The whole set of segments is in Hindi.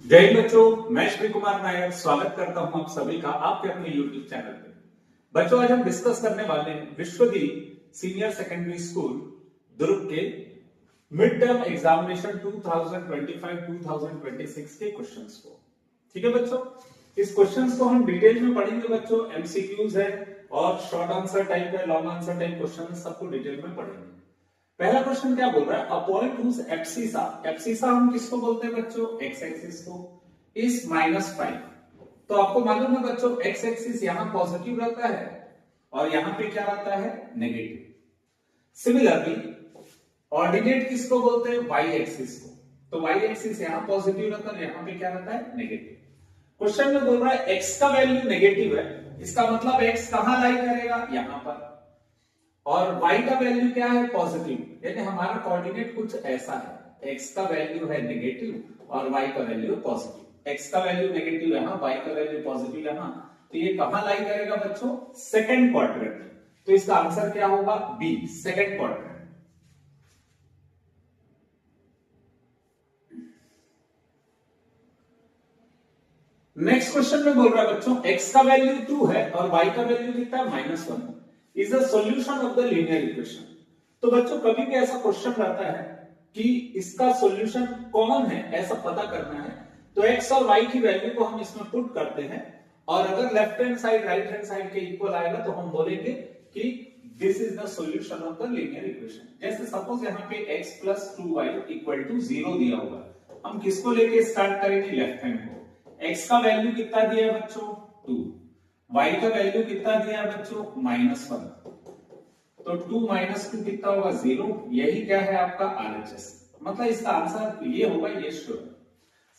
जय हिंद बच्चों, मैं श्री कुमार नायर स्वागत करता हूं आप सभी का आपके अपने YouTube चैनल पे। बच्चों, आज हम डिस्कस करने वाले हैं विश्वदी सीनियर सेकेंडरी स्कूल दुर्ग के मिड टर्म एग्जामिनेशन 2025-2026 के क्वेश्चंस को। ठीक है बच्चों, इस क्वेश्चंस को हम डिटेल में पढ़ेंगे बच्चों। एमसीक्यूज है और शॉर्ट आंसर टाइप है, लॉन्ग आंसर टाइप क्वेश्चन है, सबको डिटेल में पढ़ेंगे। पहला क्वेश्चन क्या बोल रहा है, a point whose abscissa, abscissa हम किसको बोलते हैं बच्चों, एक्स एक्सिस को, इज -5। तो आपको मालूम है बच्चों, एक्स एक्सिस यहां पॉजिटिव रहता है और यहां पे क्या रहता है, नेगेटिव। सिमिलरली ऑर्डिनेट किसको बोलते हैं, वाई एक्सिस को। तो वाई एक्सिस यहां पॉजिटिव रहता है, यहां पे क्या रहता है, नेगेटिव। क्वेश्चन में बोल रहा है एक्स का वैल्यू नेगेटिव है, इसका मतलब एक्स कहां लाई करेगा, यहां पर। और y का वैल्यू क्या है, पॉजिटिव, यानी हमारा कोऑर्डिनेट कुछ ऐसा है, x का वैल्यू है नेगेटिव और y का वैल्यू पॉजिटिव। x का वैल्यू नेगेटिव यहां, y का वैल्यू पॉजिटिव यहां, तो ये कहां लाई करेगा बच्चों, सेकंड क्वाड्रेंट। तो इसका आंसर क्या होगा, B, second quadrant. Next question में बोल रहा है बच्चों, x का वैल्यू 2 है और y का वैल्यू कितना है, -1, is the solution of the linear equation. तो बच्चों कभी भी ऐसा क्वेश्चन रहता है कि इसका सॉल्यूशन कौन है, ऐसा पता करना है। तो x और y की वैल्यू को हम इसमें पुट करते हैं और अगर left hand side right hand side के इक्वल आएगा तो हम बोलेंगे कि this is the solution of the linear equation. जैसे सपोज यहाँ पे x + 2y = 0 दिया होगा, हम किसको लेके स्टार्ट करेंगे, लेफ्ट हैंड को। x का वैल्यू कितना दिया है बच्चों, 2, y का वैल्यू कितना दिया है बच्चों, -1। तो 2 - 2 कितना होगा, 0। यही क्या है आपका RHS, मतलब इसका आंसर ये होगा, ये श्योर।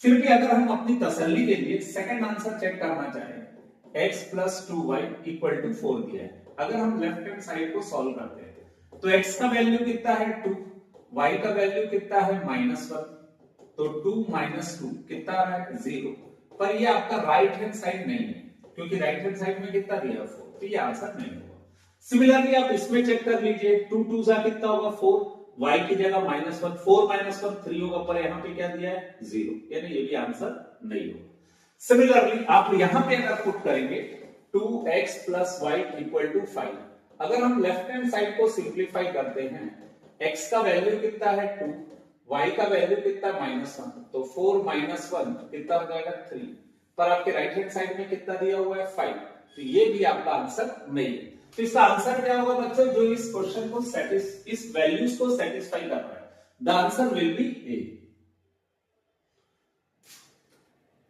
फिर भी अगर हम अपनी तसल्ली के लिए सेकंड आंसर चेक करना चाहें, x + 2y = 4 दिया है, अगर हम लेफ्ट हैंड साइड को सॉल्व करते हैं तो x का वैल्यू कितना है 2, y का वैल्यू कितना है -1, तो 2 - 2 कितना आ रहा है, 0। पर ये आपका राइट हैंड साइड नहीं है, क्योंकि राइट हैंड साइड में कितना दिया है, 4, तो ये आंसर नहीं होगा। सिमिलरली आप इसमें चेक कर लीजिए, 2 2 जा कितना होगा, 4, y की जगह -1, 4 - 1 3 होगा, पर यहाँ पे क्या दिया है, 0, यानी ये भी आंसर नहीं होगा। सिमिलरली आप यहां पे अगर पुट करेंगे 2x + y = 5, अगर हम लेफ्ट हैंड साइड को सिंप्लीफाई करते हैं, x का वैल्यू कितना है 2, y का वैल्यू कितना -1, तो 4 - 1 कितना हो जाएगा, 3, पर आपके राइट हैंड साइड में कितना दिया हुआ है, 5, तो ये भी आपका आंसर नहीं है। तो इसका आंसर क्या होगा बच्चों, जो इस क्वेश्चन को इस वैल्यूज को सेटिस्फाई कर रहा है, the answer will be A.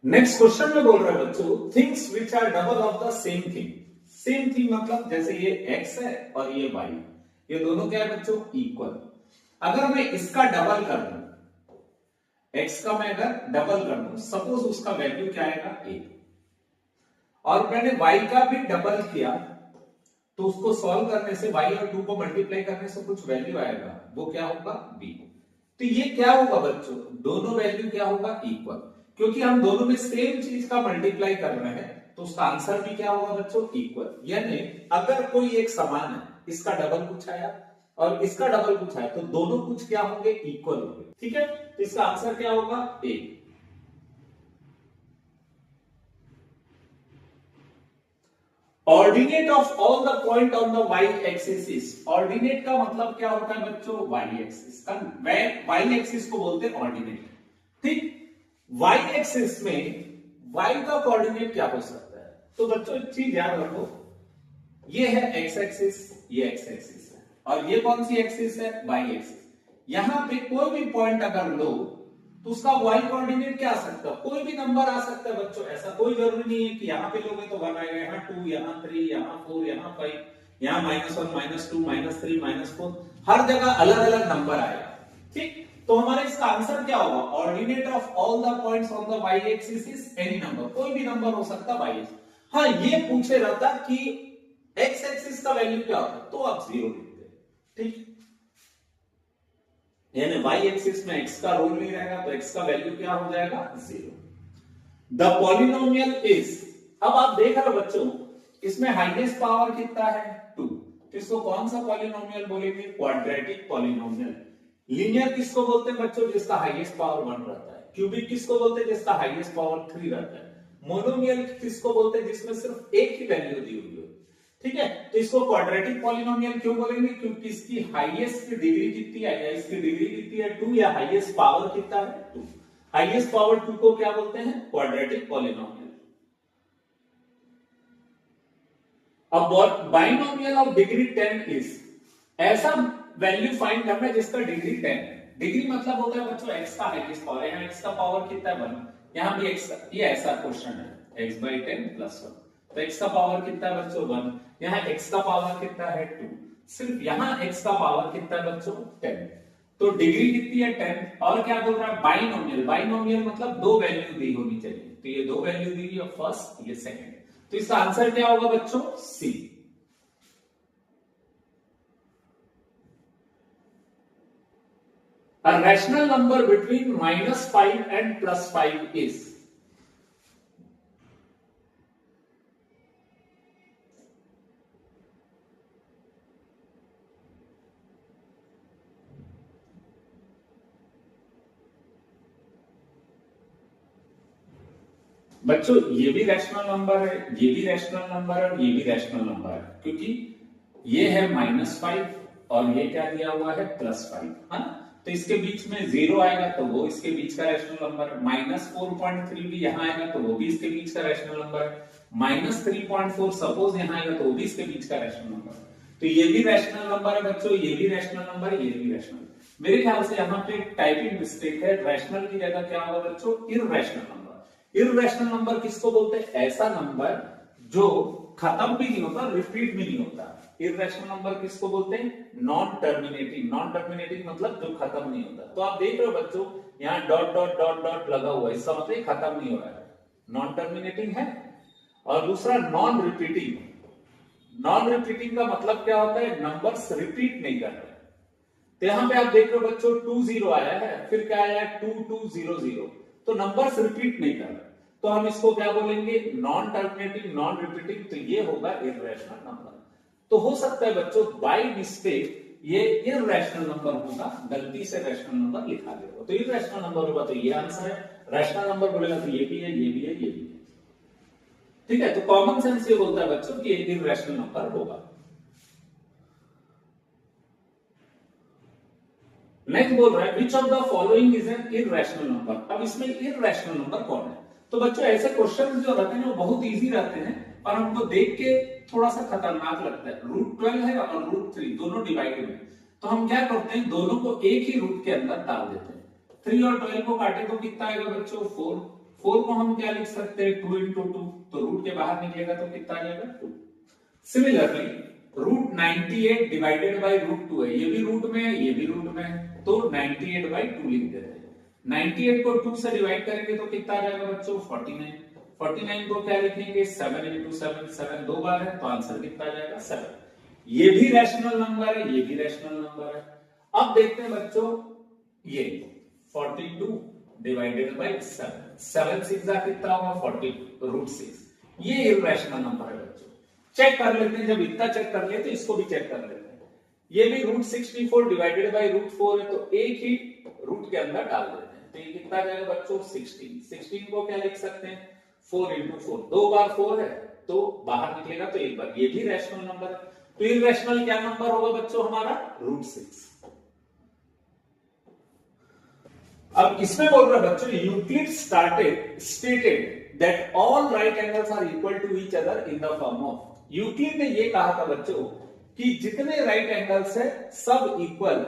Next question में बोल रहा है बच्चों, things which are double of the same thing. Same thing मतलब जैसे ये x है और ये y, ये दोनों क्या है बच्चों, इक्वल। अगर मैं इसका डबल कर दूं, x का मैं अगर डबल कर दूं, सपोज उसका वैल्यू क्या आएगा, a, और मैंने y का भी डबल किया, तो उसको सॉल्व करने से y और 2 को मल्टीप्लाई करने से कुछ वैल्यू आएगा, वो क्या होगा, b। तो ये क्या होगा बच्चों, दोनों वैल्यू क्या होगा, इक्वल, क्योंकि हम दोनों में सेम चीज का मल्टीप्लाई कर रहे हैं, तो उसका आंसर भी क्या होगा बच्चों, इक्वल। यानी अगर कोई एक समान है, इसका डबल कुछ आया और इसका डबल कुछ आया, तो दोनों कुछ क्या होंगे, इक्वल होंगे। ठीक है, तो इसका आंसर क्या होगा, A. Ordinate of all the point on the Y axis is, ordinate का मतलब क्या होता है बच्चों, वाई एक्सिस का, वाई एक्सिस को बोलते हैं ऑर्डिनेट। ठीक, वाई एक्सिस में वाई का कोऑर्डिनेट क्या हो सकता है, तो बच्चों एक चीज याद रखो, ये है एक्स एक्सिस, ये एक्स एक्सिस है, और ये कौन सी एक्सिस है, वाई एक्सिस। यहां पे कोई भी पॉइंट अगर लो तो उसका वाई कोऑर्डिनेट क्या आ सकता है, कोई भी नंबर आ सकता है बच्चों। ऐसा कोई जरूरी नहीं है कि यहां पे लोगे तो 1 आएगा, यहाँ 2, यहाँ 3, यहाँ 4, यहाँ 5, यहाँ -1, -2, -3, -4, हर जगह अलग अलग नंबर आएगा। ठीक, तो हमारे इसका आंसर क्या होगा, ordinate of all the points on the Y axis is any number, कोई भी नंबर हो सकता है वाई एक्सिस। हाँ, ये पूछे रहता कि एक्स एक्सिस का वैल्यू क्या होता है, तो आप 0 लिखते। ठीक, यानी y एक्सिस में x का रोल नहीं रहेगा, तो x का वैल्यू क्या हो जाएगा, 0। द पॉलिनोमियल इज, अब आप देख रहे हो बच्चों, इसमें हाईएस्ट पावर कितना है, 2, तो इसको कौन सा पॉलिनोमियल बोलेंगे, क्वाड्रेटिक पॉलिनोमियल। लीनियर किसको बोलते हैं बच्चों, जिसका हाईएस्ट पावर 1 रहता है। क्यूबिक किसको बोलते हैं जिसका हाईएस्ट पावर 3 रहता है। मोनोमियल किसको बोलते हैं जिसमें सिर्फ एक ही वैल्यू दी हुई हो। ठीक है, तो इसको क्वाड्रेटिक पॉलिनोमियल क्यों बोलेंगे, क्योंकि इसकी हाईएस्ट डिग्री कितनी है, या इसकी डिग्री कितनी है 2, या हाईएस्ट पावर कितना है 2। हाईएस्ट पावर 2 को क्या बोलते हैं, क्वाड्रेटिक पॉलिनोमियल। अब बाइनोमियल ऑफ डिग्री 10 इज, ऐसा वैल्यू फाइंड करना है जिसका डिग्री 10 है। डिग्री मतलब होता है बच्चों x का हाईएस्ट पावर, यहाँ x का पावर कितना है 1, यहाँ भी x, ये ऐसा क्वेश्चन है x by 10 plus 1, तो x का पावर कितना है बच्चों 1, यहाँ x का पावर कितना है 2, सिर्फ यहाँ x का पावर कितना है बच्चों 10, तो डिग्री कितनी है 10। और क्या बोल रहा है बाइनोमियल, बाइनोमियल मतलब दो वैल्यू दी होनी चाहिए, तो ये दो वैल्यू दी है, फर्स्ट ये सेकंड, तो इसका आंसर क्या होगा बच्चों सी। A rational number between -5 and +5 is, बच्चों ये भी रैशनल नंबर है, ये भी रैशनल नंबर है, और ये भी रैशनल नंबर है, क्योंकि ये है -5 और ये क्या दिया हुआ है +5, है ना, तो इसके बीच में 0 आएगा तो वो इसके बीच का रैशनल नंबर है, -4.3 भी यहाँ आएगा तो वो भी इसके बीच का रैशनल नंबर है, -3.4 सपोज यहाँ आएगा तो वो भी इसके बीच का रैशनल नंबर है, तो ये भी रैशनल नंबर है बच्चों, ये भी रैशनल नंबर है, ये भी रैशनल। मेरे ख्याल से यहाँ पे टाइपिंग मिस्टेक है, रैशनल की जगह क्या होगा बच्चों इररैशनल नंबर। इररैशनल नंबर किसको बोलते हैं, ऐसा नंबर जो खत्म भी नहीं होता, रिपीट भी नहीं होता। इररेशनल नंबर किसको बोलते हैं, नॉन टर्मिनेटिंग। नॉन टर्मिनेटिंग मतलब जो खत्म नहीं होता। तो आप देख रहे हो बच्चों यहाँ डॉट डॉट डॉट डॉट लगा हुआ है, इसका मतलब खत्म नहीं हो रहा है, नॉन टर्मिनेटिंग है। और दूसरा नॉन रिपीटिंग। नॉन रिपीटिंग का मतलब क्या होता है, नंबर्स रिपीट नहीं कर रहे। तो यहां पे आप देख रहे हो बच्चों 20 आया है, फिर क्या आया है 2200, तो नंबर्स रिपीट नहीं कर रहे, तो हम इसको क्या बोलेंगे, नॉन टर्मिनेटिंग नॉन रिपीटिंग, तो ये होगा इररेशनल नंबर। तो हो सकता है बच्चों बाय मिस्टेक ये इररेशनल नंबर होगा, गलती से रैशनल नंबर लिखा गया होगा, तो इररेशनल नंबर होगा तो ये आंसर है, रैशनल नंबर बोलेगा तो ये भी है, ये भी है, ये भी है। ठीक है, तो कॉमन सेंस ये बोलता है बच्चों कि एक इररेशनल नंबर होगा। नेक्स्ट बोल रहा है which of the following is an irrational number. अब इसमें इररेशनल नंबर कौन है, तो बच्चों ऐसे क्वेश्चन जो रहते हैं वो बहुत इजी रहते हैं और हमको देख के थोड़ा सा खतरनाक लगता है। रूट 12 है और रूट 3 दोनों डिवाइडेड है, तो हम क्या करते हैं दोनों को एक ही रूट के अंदर डाल देते हैं। 3 और 12 को काटे तो कितना आएगा बच्चों 4। 4 को हम क्या लिख सकते हैं 2 into 2, तो रूट के बाहर निकलेगा तो कितना आ जाएगा 2। Similarly root 98 divided by root 2 है, ये भी रूट में है, ये भी रूट में है, तो 98/2 लिख देते हैं। 98 को 2 से डिवाइड करेंगे तो कितना आ जाएगा बच्चों 49। 49 को क्या लिखेंगे 7 into 7, 7 दो बार है तो आंसर कितना आ जाएगा 7। ये भी रैशनल नंबर है, ये भी रैशनल नंबर है। अब देखते हैं बच्चों ये 42 डिवाइडेड बाई 7, 7 6 कितना होगा 40 √6, ये इररेशनल नंबर है बच्चों। चेक कर लेते हैं, जब इतना चेक कर लिए तो इसको भी चेक कर लेते हैं। ये भी √64 डिवाइडेड बाई √4 है, तो एक ही रूट के अंदर डाल देते हैं, तो ये कितना जाएगा बच्चों 16। 16 को क्या लिख सकते हैं 4 into 4, दो बार 4 है तो बाहर निकलेगा तो एक बार, ये भी रैशनल नंबर है। तो इररेशनल क्या नंबर होगा बच्चों हमारा √6। अब इसमें बोल रहा है बच्चों Euclid stated that all right angles are equal to each other in the form of. Euclid ने ये कहा था बच्चों कि जितने राइट एंगल्स है सब इक्वल,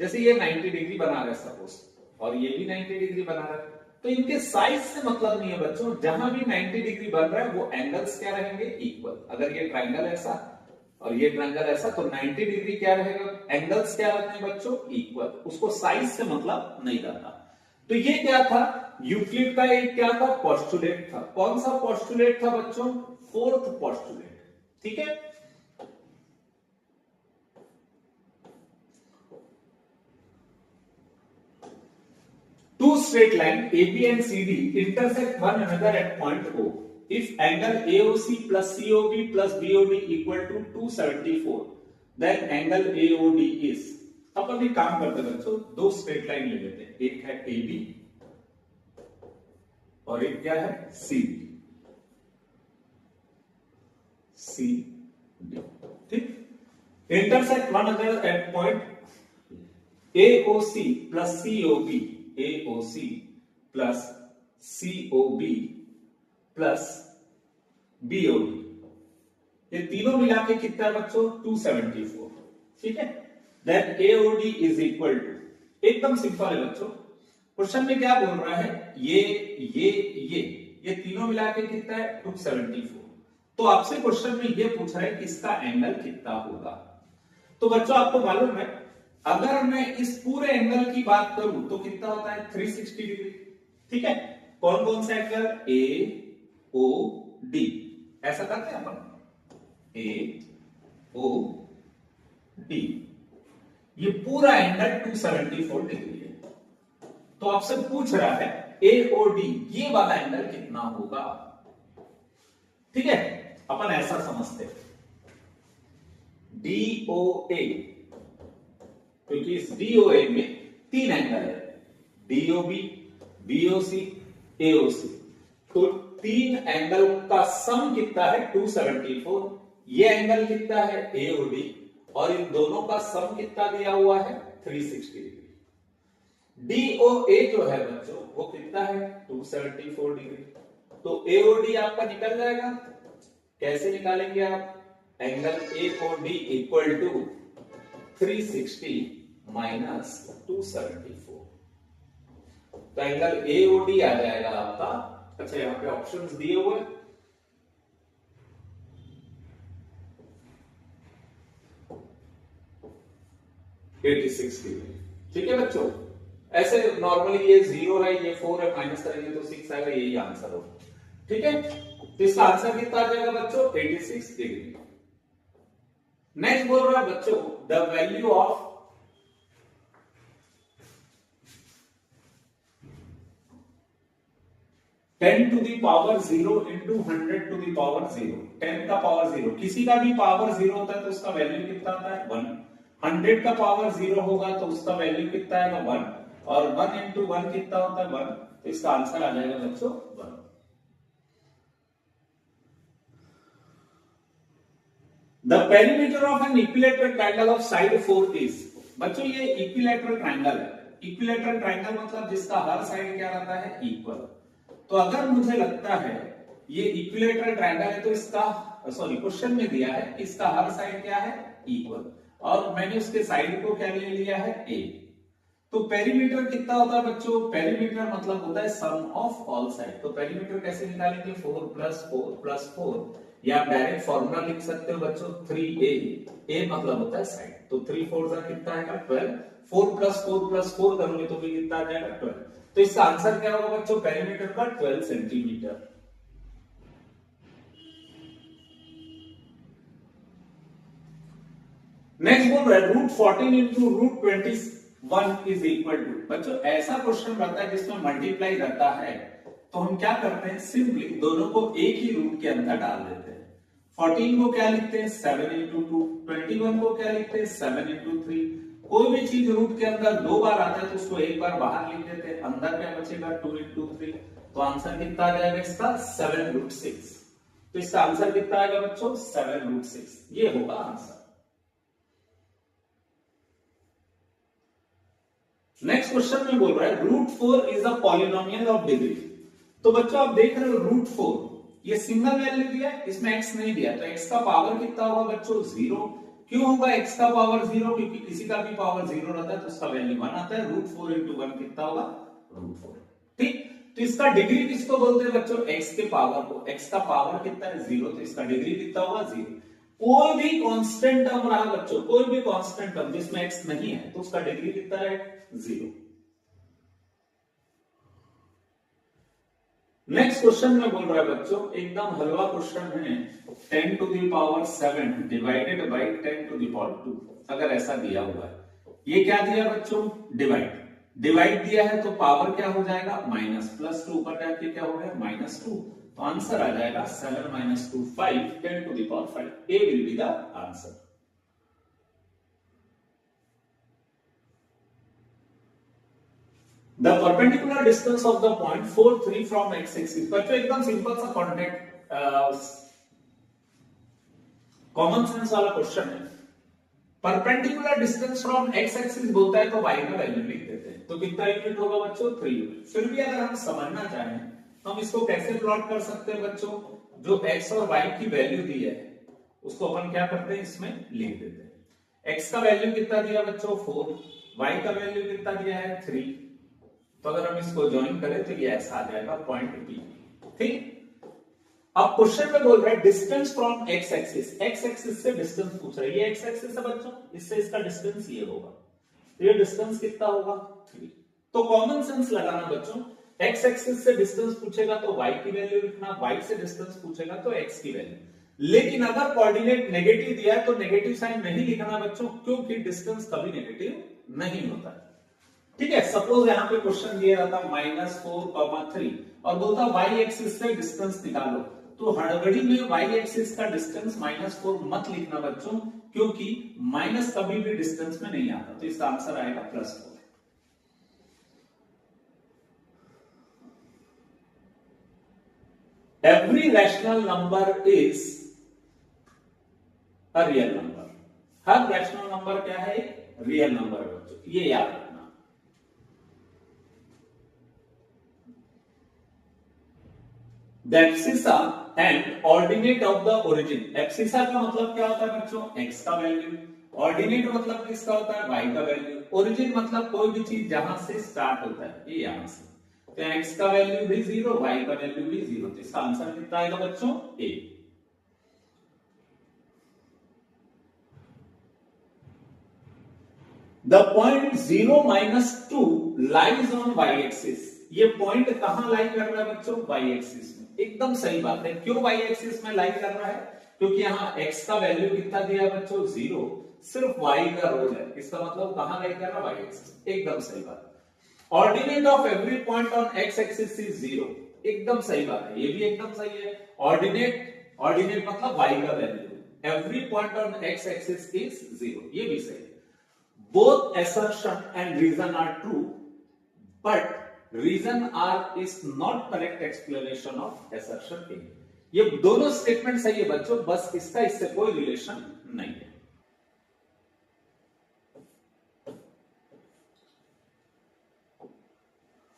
जैसे ये 90 डिग्री बना रहा है सपोज और ये भी 90 डिग्री बना रहा है, तो इनके साइज से मतलब नहीं है बच्चों, जहां भी 90 डिग्री बन रहा है वो एंगल्स क्या रहेंगे इक्वल। अगर ये ट्रायंगल ऐसा और ये ट्रायंगल ऐसा तो 90 डिग्री क्या रहेगा, एंगल्स क्या रहते हैं बच्चों इक्वल, उसको साइज से मतलब नहीं रहता। तो ये क्या था यूक्लिड का एक क्या था पोस्टुलेट था। कौन सा पोस्टुलेट था बच्चों, फोर्थ पोस्टुलेट। ठीक है, two straight line AB and CD intersect one another at point O. If angle AOC plus COB plus BOD equal to 274, then angle AOD is। अपन एक काम करते हैं बच्चों, दो स्ट्रेट लाइन ले लेते हैं, एक है AB और एक क्या है सी सी डी। ठीक, intersect one other at point AOC plus COB, AOC plus COB plus BOD, ये तीनों मिला के कितना है बच्चों 274। ठीक है, then AOD is equal to, एकदम सिंपल है बच्चों, क्वेश्चन में क्या बोल रहा है, ये तीनों मिला के कितना है 274। तो आपसे क्वेश्चन में ये पूछ रहा है कि इसका एंगल कितना होगा। तो बच्चों आपको मालूम है अगर मैं इस पूरे एंगल की बात करूं तो कितना होता है 360 डिग्री। ठीक है, कौन कौन सा एंगल AOD, ऐसा करते हैं अपन AOD, ये पूरा एंगल 274 डिग्री है। तो आपसे पूछ रहा है AOD ये वाला एंगल कितना होगा। ठीक है, अपन ऐसा समझते हैं DOA, क्योंकि इस DOA में तीन एंगल है DOB, BOC, AOC, तो तीन एंगल का सम कितना है 274। ये एंगल कितना है AOD और इन दोनों का सम कितना दिया हुआ है 360 डिग्री। DOA जो है बच्चों वो कितना है 274 डिग्री। तो AOD आपका निकल जाएगा, कैसे निकालेंगे आप, angle AOD equal to 360 minus 274, तो एंगल AOD आ जाएगा आपका, अच्छा यहां पे ऑप्शंस दिए हुए 86 डिग्री। ठीक है बच्चों, ऐसे नॉर्मली ये 0 है, ये 4 है, माइनस करेंगे तो 6 आएगा, यही आंसर होगा। ठीक है, तो इसका आंसर कितना आ जाएगा बच्चों 86 डिग्री। नेक्स्ट बोल रहा है बच्चों the value of ten to the power 0 into 100 to the power 0, 10 का पावर 0, किसी का भी पावर 0 होता है तो उसका वैल्यू कितना आता है 1, 100 का पावर 0 होगा तो उसका वैल्यू कितना आएगा 1, और 1 इंटू 1 कितना होता है 1, तो इसका आंसर आ जाएगा बच्चों 1। The perimeter of an equilateral triangle of side 4 is, बच्चों ये इक्विलैटरल ट्रायंगल है। इक्विलैटरल ट्रायंगल मतलब जिसका हर साइड क्या रहता है इक्वल। तो अगर मुझे लगता है ये इक्विलैटरल ट्रायंगल है तो इसका, सॉरी क्वेश्चन में दिया है इसका हर साइड क्या है इक्वल, और मैंने उसके साइड को क्या ले लिया है a। तो पेरीमीटर कितना होता है बच्चों, पेरीमीटर मतलब होता है सम ऑफ ऑल साइड। तो पेरीमीटर कैसे निकालेंगे 4 प्लस 4 प्लस 4, या आप डायरेक्ट फॉर्मूला लिख सकते हो बच्चों 3a, a मतलब होता है साइड, तो 3 4 का कितना आएगा 12, 4 प्लस 4 करोगे तो भी कितना आ जाएगा 12। तो इसका आंसर क्या होगा बच्चों पेरीमीटर का 12 सेंटीमीटर। नेक्स्ट बोल रहा है root 14 into root 21 is equal to, बच्चों ऐसा क्वेश्चन रहता है जिसमें मल्टीप्लाई रहता है तो हम क्या करते हैं सिंपली दोनों को एक ही रूट के अंदर डाल देते हैं। 14 को क्या लिखते हैं 7 इंटू 2, 21 को क्या लिखते हैं 7 इंटू 3। कोई भी चीज रूट के अंदर दो बार आता है तो उसको एक बार बाहर लिख देते हैं, अंदर क्या बचेगा 2 इंटू 3, तो आंसर कितना आ जाएगा इसका 7 रूट 6। तो इसका आंसर कितना आएगा बच्चों 7 रूट 6, ये होगा आंसर। नेक्स्ट क्वेश्चन में बोल रहा है root 4 is a polynomial of degree. तो बच्चों आप देख रहे हो रूट 4 ये सिंगल वैल्यू दिया है, इसमें x नहीं दिया, तो x का पावर कितना होगा बच्चों 0। क्यों होगा x का पावर 0, क्योंकि किसी का भी पावर 0 रहता है तो उसका वैल्यू 1 आता है। रूट 4 इंटू 1 कितना होगा रूट 4। ठीक, तो इसका डिग्री किसको बोलते हैं बच्चों x के पावर को, x का पावर कितना है 0, तो इसका डिग्री कितना होगा 0। कोई भी कांस्टेंट टर्म रहा बच्चों, कोई भी कांस्टेंट टर्म जिसमें x नहीं है तो उसका डिग्री कितना है 0। नेक्स्ट क्वेश्चन में बोल रहा है बच्चों एकदम हलवा क्वेश्चन है 10 to the power 7 divided by 10 to the power 2, अगर ऐसा दिया हुआ है। ये क्या दिया बच्चों डिवाइड दिया है तो पावर क्या हो जाएगा माइनस, प्लस 2 ऊपर जाके क्या हो गया -2, तो आंसर आ जाएगा 7 - 2 5, 10 to the power 5, A will be the answer. The perpendicular distance of the point 4 3 from X axis. बच्चों एकदम सिंपल सा कॉन्टेक्ट कॉमन सेंस वाला क्वेश्चन है। Perpendicular distance from X axis बोलता है तो y का वैल्यू लिख देते हैं। तो कितना यूनिट होगा बच्चों? 3 यूनिट। फिर भी अगर हम समझना चाहें तो हम इसको कैसे प्लॉट कर सकते हैं बच्चों? जो x और y की वैल्यू दी है उसको अपन क्या करते हैं, इसमें लिख देते हैं। x का वैल्यू कितना दिया बच्चों? 4, y का वैल्यू कितना दिया है? 3। तो अगर हम इसको ज्वाइन करें तो ये ऐसा आ जाएगा पॉइंट P। ठीक। अब क्वेश्चन में बोल रहा है distance from X axis. X axis से डिस्टेंस पूछ रहा है। ये एक्स एक्सिस है बच्चों, इससे इसका डिस्टेंस ये होगा। तो ये डिस्टेंस कितना होगा? 3। तो कॉमन सेंस लगाना बच्चों, एक्स एक्सिस से डिस्टेंस पूछेगा तो y की वैल्यू लिखना, y से डिस्टेंस पूछेगा तो x की वैल्यू। लेकिन अगर कोऑर्डिनेट नेगेटिव दिया है तो नेगेटिव साइन नहीं लिखना बच्चों, क्योंकि डिस्टेंस कभी नेगेटिव नहीं होता है। ठीक है। सपोज यहाँ पे क्वेश्चन दिया रहता -4, 3 और बोलता y एक्सिस से डिस्टेंस निकालो, तो हड़बड़ी में y एक्सिस का डिस्टेंस -4 मत लिखना बच्चों, क्योंकि माइनस कभी भी डिस्टेंस में नहीं आता। तो इसका आंसर आएगा +4। Every rational number is a real number. Her rational number क्या है? रियल नंबर है बच्चों, ये याद रखना। The abscissa and ordinate of the origin। abscissa का मतलब क्या होता है बच्चों? x का वैल्यू। ऑर्डिनेट मतलब किसका होता है? y का वैल्यू। ओरिजिन मतलब कोई भी चीज जहां से स्टार्ट होता है, ये यहां से। तो x का वैल्यू भी 0, y का वैल्यू भी 0। तो इसका आंसर कितना आएगा बच्चों? A। The point 0 - 2 lies on y axis। ये पॉइंट कहां लाई कर रहा है बच्चों? y एक्सिस में। एकदम सही बात है। क्यों y एक्सिस में लाई कर रहा है? क्योंकि यहाँ x का वैल्यू कितना दिया है बच्चों? 0। सिर्फ y का रोल है, इसका मतलब कहां लाई कर रहा है? y axis. एकदम सही बात। Ordinate of every point on x axis is 0। एकदम सही बात है, ये भी एकदम सही है। ऑर्डिनेट मतलब y का value. Every point on x axis is 0, ये भी सही है। Both assertion and reason are true, but reason R is not correct explanation of assertion A। ये दोनों स्टेटमेंट सही है बच्चों, बस इसका इससे कोई रिलेशन नहीं है।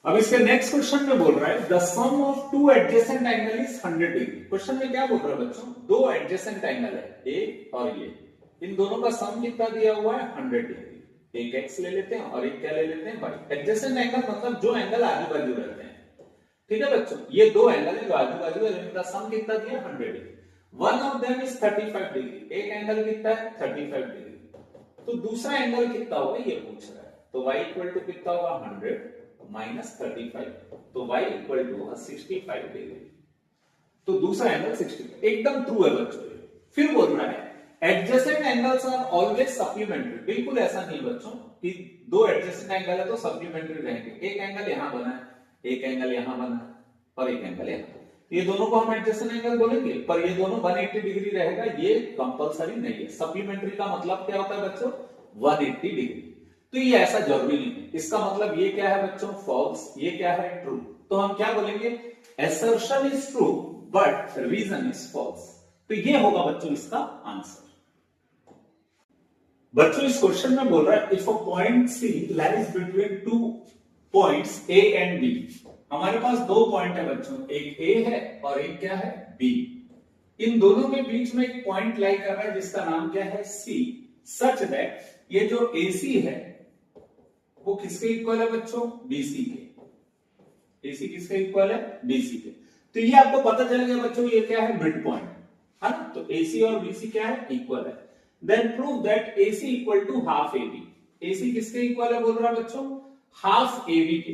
अब इसके नेक्स्ट क्वेश्चन में बोल रहा है the sum of two adjacent angle is 100 degree. Question में क्या बोल रहा है बच्चों? दो एडजेसेंट एंगल है, ए और ये, इन दोनों का सम कितना दिया हुआ है? 100 डिग्री। एक x ले लेते हैं और एक क्या ले लेते हैं? y। एडजेसेंट एंगल मतलब जो एंगल आजू बाजू रहते हैं। ठीक है बच्चों, ये दो एंगल है जो आजू बाजू है, इनका सम कितना दिया? 100 degree. One of them is 35 degree. एक एंगल कितना है? 35 डिग्री। तो दूसरा एंगल कितना होगा ये पूछ रहा है। तो y इक्वल टू कितना होगा? 100 माइनस 35। तो y इक्वल टू होगा 65 डिग्री। तो दूसरा एंगल 65। एकदम ट्रू है बच्चों। फिर बोल रहा है adjacent angles are always supplementary. बिल्कुल ऐसा नहीं बच्चों कि दो एडजेसेंट एंगल है तो सप्लीमेंट्री रहेंगे। एक एंगल यहां बना है, एक एंगल यहां बना है और एक एंगल यहां। ये दोनों को हम एडजेसेंट एंगल बोलेंगे, पर ये दोनों 180 डिग्री रहेगा, ये कंपलसरी नहीं है। सप्लीमेंट्री का मतलब क्या होता है बच्चों? 180 डिग्री। तो ये ऐसा जरूरी नहीं है। इसका मतलब ये क्या है बच्चों? फॉल्स। ये क्या है? ट्रू। तो हम क्या बोलेंगे? assertion is true but reason is false। तो ये होगा बच्चों इसका आंसर। बच्चों इस क्वेश्चन में बोल रहा है if a point C lies between two points A and B. हमारे पास दो पॉइंट है बच्चों, एक ए है और एक क्या है? बी। इन दोनों के बीच में एक पॉइंट लाई कर रहा है जिसका नाम क्या है? सी। सच दैट ये जो एसी है वो किसके इक्वल है बच्चों? बीसी के। एसी किसके इक्वल है? बीसी के। तो ये आपको पता चल गया बच्चों ये क्या है? मिड पॉइंट है ना। तो एसी और बीसी क्या है? इक्वल है। Then prove that AC equal to half AB। AC किसके इक्वल है बोल रहा है बच्चों? हाफ AB के।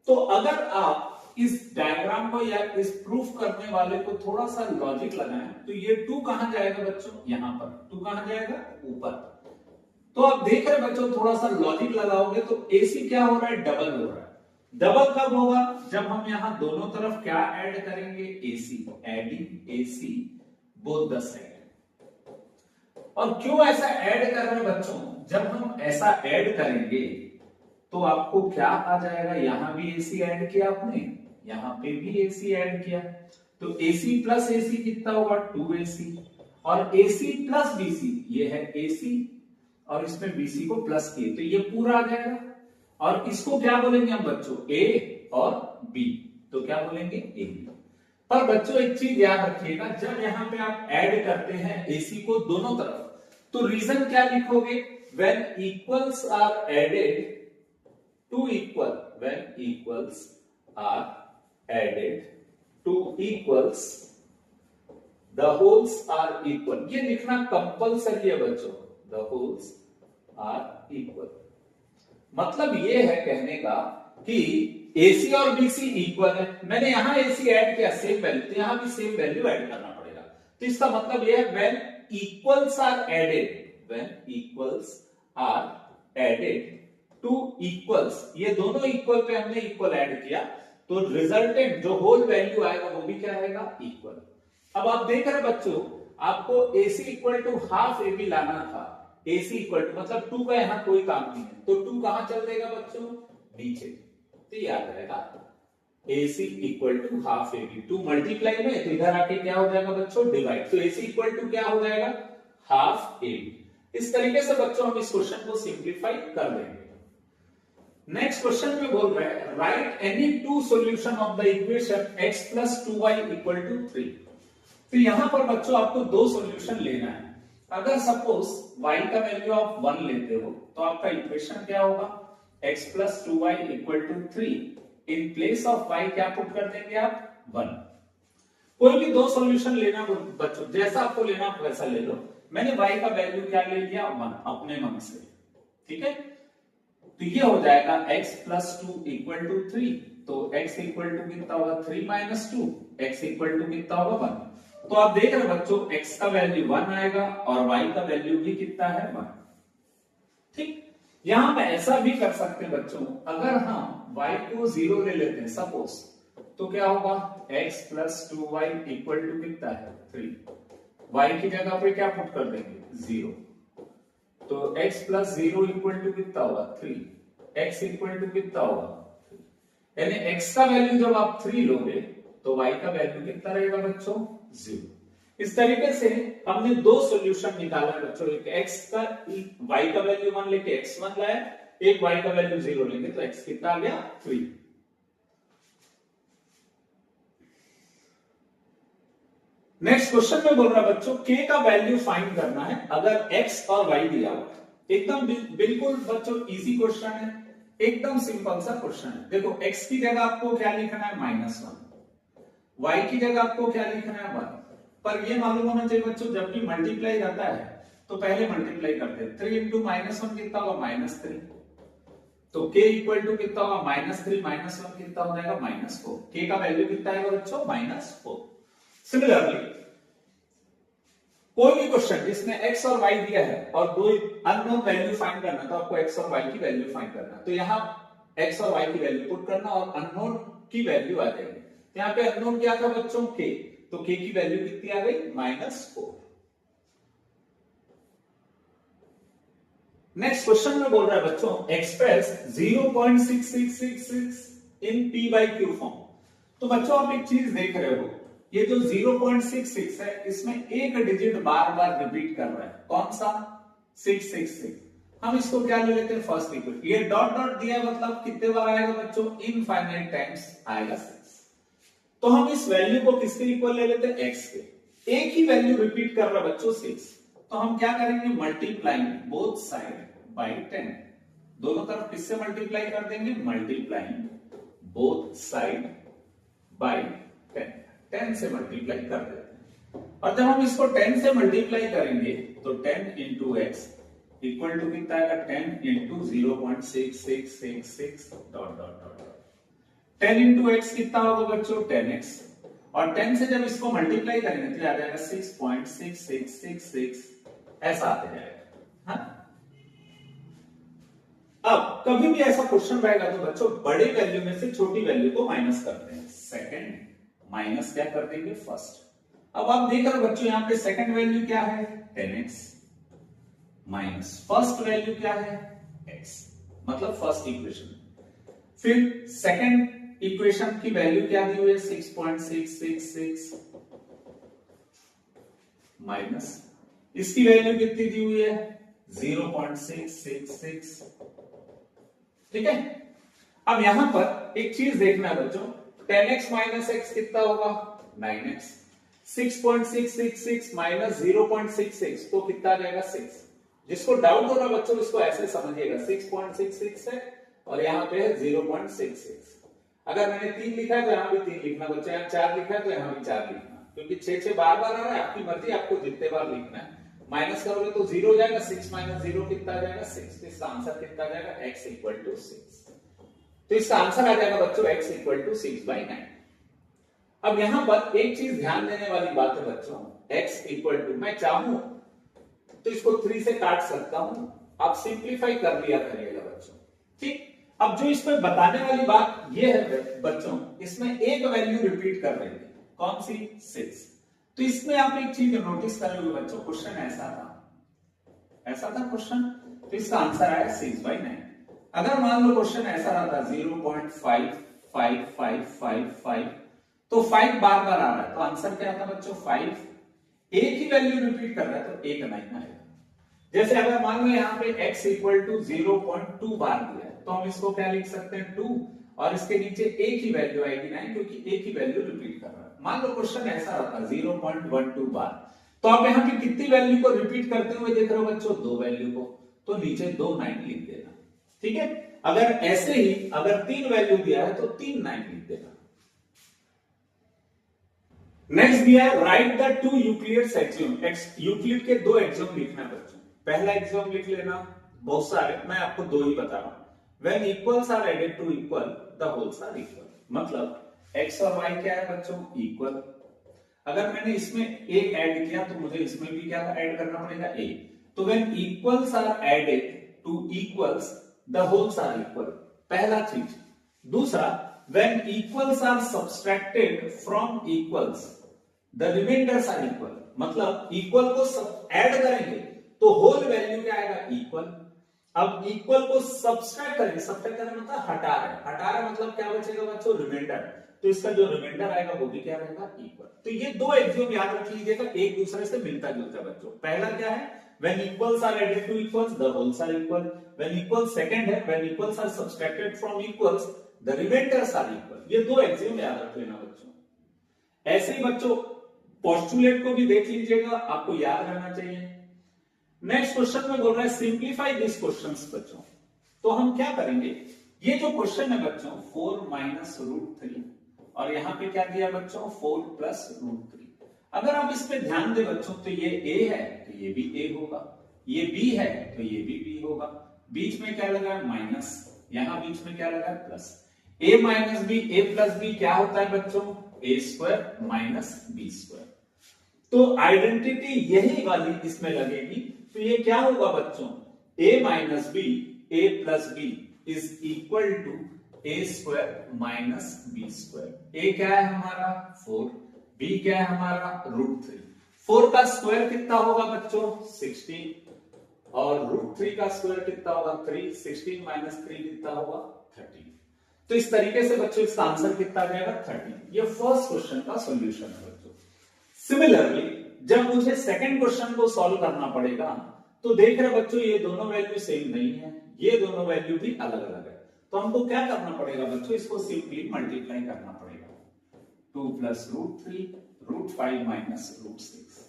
तो अगर आप इस डायग्राम को या इस प्रूफ करने वाले को थोड़ा सा लॉजिक लगाएं तो ये 2 कहां जाएगा बच्चों? यहां पर। 2 कहां जाएगा? ऊपर। तो आप देख रहे बच्चों थोड़ा सा लॉजिक लगाओगे तो AC क्या हो रहा है? डबल हो रहा है। डबल कब होगा? जब हम यहां दोनों तरफ क्या ऐड करेंगे? AC। Adding AC both the side. और क्यों ऐसा ऐड कर रहे हैं बच्चों? जब हम ऐसा ऐड करेंगे तो आपको क्या आ जाएगा, यहां भी AC ऐड किया आपने, यहां पे भी AC ऐड किया, तो AC प्लस AC कितना होगा 2AC, और AC प्लस BC ये है AC, और इसमें BC को प्लस किए तो ये पूरा आ जाएगा। और इसको क्या बोलेंगे हम बच्चों, A और B, तो क्या बोलेंगे AB। पर बच्चों एक चीज याद रखिएगा, जब यहां पे आप ऐड करते हैं AC को दोनों तरफ, तो रीजन क्या लिखोगे, when equals are added to equal, when equals are added to equals the wholes are equal, ये लिखना कंपलसरी है बच्चों, the wholes are equal। मतलब ये है कहने का कि AC और BC इक्वल है, मैंने यहां AC ऐड किया सेम वैल्यू, तो यहां भी सेम वैल्यू ऐड करना पड़ेगा। तो इसका मतलब ये है when equals are added, when equals are added to equals, ये दोनों इक्वल पे हमने इक्वल ऐड किया, तो रिजल्टेंट जो होल वैल्यू आएगा वो भी क्या आएगा, इक्वल। अब आप देख रहे बच्चों, आपको AC equal to half AB लाना था, AC इक्वल टू मतलब 2 का यहां कोई काम नहीं है, तो 2 कहां चल देगा बच्चों, नीचे, तो याद रहेगा AC equal to half AB, 2 multiply में तो इधर आके क्या हो जाएगा बच्चों, डिवाइड, तो AC इक्वल टू क्या हो जाएगा, हाफ AB। इस तरीके से बच्चों हम इस क्वेश्चन को सिंप्लीफाई कर देंगे। नेक्स्ट क्वेश्चन में बोल रहा है write any two solution of the equation x plus 2y equal to 3। तो यहां पर बच्चों आपको दो सॉल्यूशन लेना है। अगर सपोज y का वैल्यू आप 1 लेते हो तो आपका इक्वेशन क्या होगा, x plus 2y equal to 3, in place of y क्या पुट कर देंगे आप 1। कोई भी दो सॉल्यूशन लेना बच्चों, जैसा आपको लेना आप वैसा ले लो। मैंने y का वैल्यू क्या ले लिया 1 अपने मन से, ठीक है, तो ये हो जाएगा x प्लस 2 इक्वल टू 3, तो x इक्वल टू कितना होगा 3 माइनस 2, x इक्वल टू कितना होगा 1। तो आप देख रहे हो बच्चों x का वैल्यू 1 आएगा और y का वैल्यू भी कितना है 1, ठीक। यहां पे ऐसा भी कर सकते हैं बच्चों, अगर हम y को 0 ले लेते हैं सपोज, तो क्या होगा x plus 2y equal to कितना है 3, y की जगह पे क्या पुट कर देंगे 0, तो x प्लस 0 इक्वल टू कितना होगा 3, x इक्वल टू कितना होगा 3, यानी x का वैल्यू जब आप 3 लोगे तो y का वैल्यू कितना रहेगा बच्चों 0। इस तरीके से हमने दो सॉल्यूशन निकाला बच्चों, एक x का y का वैल्यू 1 लेके x 1 लाया, एक y का वैल्यू 0 लेंगे तो x कितना आ गया 3। नेक्स्ट क्वेश्चन में बोल रहा है बच्चों k का वैल्यू फाइंड करना है अगर x और y दिया हुआ है। एकदम बिल्कुल बच्चों इजी क्वेश्चन है, एकदम सिंपल सा क्वेश्चन है। देखो x की जगह आपको क्या लिखना है -1, y की जगह आपको क्या लिखना है 1, पर ये मालूम होना चाहिए बच्चों जब भी मल्टीप्लाई करता है तो पहले मल्टीप्लाई करते हैं, 3 इंटू -1 कितना होगा -3, तो k इक्वल टू कितना होगा -3 -1 कितना हो जाएगा -4, k का वैल्यू कितना आएगा बच्चों -4। सिमिलरली कोई भी क्वेश्चन जिसमें x और y दिया है और दो अननोन वैल्यू फाइंड करना, तो आपको x और y की वैल्यू फाइंड करना, तो यहां x और y की वैल्यू पुट करना और अननोन की वैल्यू आ जाएगी। यहां पे अननोन क्या था बच्चों k, तो k की वैल्यू कितनी आ गई -4। नेक्स्ट क्वेश्चन में बोल रहा है बच्चों express 0.6666 in p by q form. तो बच्चों आप एक चीज देख रहे हो, ये जो 0.66 है इसमें एक डिजिट बार बार रिपीट कर रहा है, कौन सा 666। हम इसको क्या ले लेते हैं फर्स्ट इक्वल, ये डॉट डॉट दिया है मतलब कितने बार आएगा बच्चों इनफाइनाइट टाइम्स आएगा 6। तो हम इस वैल्यू को किसके इक्वल ले लेते हैं x के, एक ही वैल्यू रिपीट कर रहा है बच्चों 6, तो हम क्या करेंगे मल्टीप्लाइंग बोथ साइड बाय 10, दोनों तरफ किससे मल्टीप्लाई कर देंगे मल्टीप्लाइंग बोथ साइड बाय 10 से मल्टीप्लाई कर देते हैं। और जब हम इसको 10 से मल्टीप्लाई करेंगे तो 10 इंटू एक्स इक्वल टू कितना आएगा 10 into 0.6666 dot dot dot 10 into x कितना होगा बच्चों 10x, और 10 से जब इसको मल्टीप्लाई करेंगे तो आ जाएगा 6.6666 ऐसा आ जाएगा। हाँ? अब कभी भी ऐसा क्वेश्चन रहेगा तो बच्चों बड़े वैल्यू में से छोटी वैल्यू को माइनस करते हैं, सेकंड माइनस क्या कर देंगे फर्स्ट। अब आप देख रहे हो बच्चों यहां पे सेकंड वैल्यू क्या है 10x माइनस फर्स्ट वैल्यू क्या है x, मतलब फर्स्ट इक्वेशन। फिर सेकंड इक्वेशन की वैल्यू क्या दी हुई है 6.666 माइनस इसकी वैल्यू कितनी दी हुई है 0.666। ठीक है। अब यहां पर एक चीज देखना है बच्चों, 10x माइनस x कितना होगा 9x, 6.666 माइनस 0.66 तो कितना आ जाएगा 6। जिसको डाउट हो रहा बच्चों इसको ऐसे समझिएगा 6.66 है और यहाँ पे है 0.66। अगर मैंने 3 लिखा है तो यहाँ भी 3 लिखना बच्चों, यहाँ 4 लिखा है तो यहाँ भी 4 लिखना, क्योंकि 6 बार बार आ रहा है, आपकी मर्जी आपको जितने बार लिखना है। माइनस करोगे तो 0 हो जाएगा, 6 माइनस 0 कितना आ जाएगा 6। तो इसका आंसर कितना आ जाएगा x इक्वल टू 6। तो इसका आंसर आ जाएगा बच्चों x इक्वल टू 6/9। अब यहां पर एक चीज ध्यान देने वाली बात है बच्चों, x इक्वल टू मैं चाहूं तो इसको 3 से काट सकता हूं, आप सिंप्लीफाई कर लिया करिएगा बच्चों। ठीक। अब जो इसमें बताने वाली बात ये है बच्चों, इसमें एक वैल्यू रिपीट कर रही है, कौन सी 6। तो इसमें आप एक चीज नोटिस करोगे बच्चों, क्वेश्चन ऐसा था क्वेश्चन, तो इसका आंसर आया 6/9। अगर मान लो क्वेश्चन ऐसा रहता 0.55555 तो 5 बार बार आ रहा है तो आंसर क्या आता बच्चों 5। एक ही वैल्यू रिपीट कर रहा है तो 1 नहीं आएगा। जैसे अगर मान लो यहाँ पे x इक्वल टू 0.2 बार दिया है तो हम इसको क्या लिख सकते हैं 2 और इसके नीचे एक ही वैल्यू आएगी 9, क्योंकि एक ही वैल्यू रिपीट कर रहा है। मान लो क्वेश्चन ऐसा रहता 0.12 बार तो आप यहाँ पे कितनी वैल्यू को रिपीट करते हुए देख रहे हो बच्चों 2 वैल्यू को, तो नीचे 2 9 लिख देना। ठीक है। अगर ऐसे ही अगर 3 वैल्यू दिया है तो 3 9 लिख देना। नेक्स्ट दिया है right the 2 Euclid's axiom. Euclid के 2 एक्सियोम लिखना है बच्चों। पहला एक्सियोम लिख लेना, बहुत सारे मैं आपको 2 ही बता रहा हूं। When equals are added to equal the wholes are equal, मतलब x और y क्या है बच्चों इक्वल। अगर मैंने इसमें a ऐड किया तो मुझे इसमें भी क्या ऐड करना पड़ेगा a। तो when equals are added to equals the wholes are equal, पहला चीज। दूसरा, when equals are subtracted from equals the remainders are equal, मतलब इक्वल को सब ऐड करेंगे तो होल वैल्यू क्या आएगा इक्वल। अब इक्वल को सब्सट्रैक्ट करेंगे, सब्सट्रैक्ट करना मतलब हटा रहे मतलब क्या बचेगा बच्चों रिमाइंडर, तो इसका जो रिमाइंडर आएगा वो भी क्या रहेगा इक्वल। तो ये 2 एक्सियोम याद रख लीजिएगा, एक दूसरे से मिलता जुलता है बच्चों। पहला क्या है when equals are added to equals the wholes are equal, when equals second है when equals are subtracted from equals the remainders are equal. ये 2 एक्सियोम याद रख लेना बच्चों। ऐसे ही बच्चों पोस्टुलेट को भी देख लीजिएगा, आपको याद रहना चाहिए। नेक्स्ट क्वेश्चन में बोल रहा है सिंप्लीफाई दिस क्वेश्चंस बच्चों। तो हम क्या करेंगे, ये जो क्वेश्चन है बच्चों 4 माइनस रूट 3 और यहां पे क्या दिया बच्चों 4 प्लस रूट 3। अगर आप इस पे ध्यान दें बच्चों तो ये a है तो ये भी a होगा, ये b है तो ये भी b होगा, बीच में क्या लगा है माइनस, यहां बीच में क्या लगा है plus. a minus b a plus b क्या होता है बच्चों a square minus b square. तो आइडेंटिटी यही वाली इसमें लगेगी, तो ये क्या होगा बच्चों a minus B a plus B is equal to a square minus B square. a क्या है हमारा 4, b क्या है हमारा रूट 3। 4 का स्क्वायर कितना होगा बच्चों 16 और रूट 3 का स्क्वायर कितना होगा 3, 16 माइनस 3 कितना होगा 13। तो इस तरीके से बच्चों इसका आंसर कितना आ जाएगा 13। ये फर्स्ट क्वेश्चन का सॉल्यूशन है बच्चों। सिमिलरली जब मुझे सेकंड क्वेश्चन को सॉल्व करना पड़ेगा तो देख रहे बच्चों ये दोनों वैल्यू सेम नहीं है, ये दोनोदोनों वैल्यू भी अलग अलग है। तो हमको क्या करना पड़ेगा बच्चों, इसको सिंपली मल्टीप्लाई करना पड़ेगा। 2 plus root 3 root 5 minus root 6।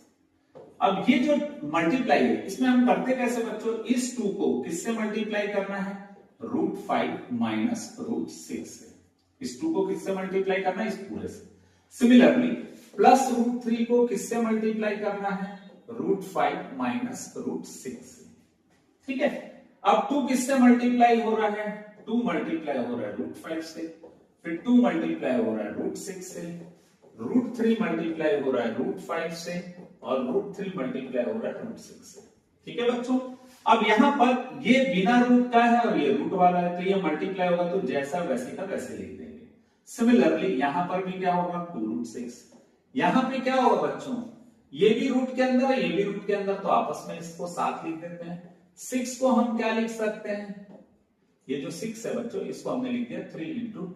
अब ये जो मल्टीप्लाई है इसमें हम करते कैसे बच्चों, इस 2 को किससे मल्टीप्लाई करना है रूट 5 माइनस रूट 6 से। इस 2 को किससे मल्टीप्लाई करना है इस पूरे से। सिमिलरली प्लस रूट 3 को किससे मल्टीप्लाई करना है रूट 5 माइनस रूट 6 से। ठीक है। अब 2 किससे मल्टीप्लाई हो रहा है 2 मल्टीप्लाई हो रहा है रूट 5 से, फिर 2 मल्टीप्लाई हो रहा है रूट 6 से, रूट 3 मल्टीप्लाई हो रहा है रूट 5 से और रूट 3 मल्टीप्लाई हो रहा है रूट 6 से। ठीक है बच्चों। अब यहां पर ये बिना रूट का है और ये रूट वाला है, तो ये मल्टीप्लाई होगा तो जैसा वैसे का वैसे लिख देंगे। सिमिलरली यहां पर भी क्या होगा 2 रूट 6, यहां पे क्या होगा बच्चों ये भी रूट के अंदर है ये भी रूट के अंदर, तो आपस में इसको साथ लिख देते हैं। 6 को हम क्या लिख सकते हैं ये जो 6 है बच्चों, इसको हमने लिख दिया 3 इंटू 2।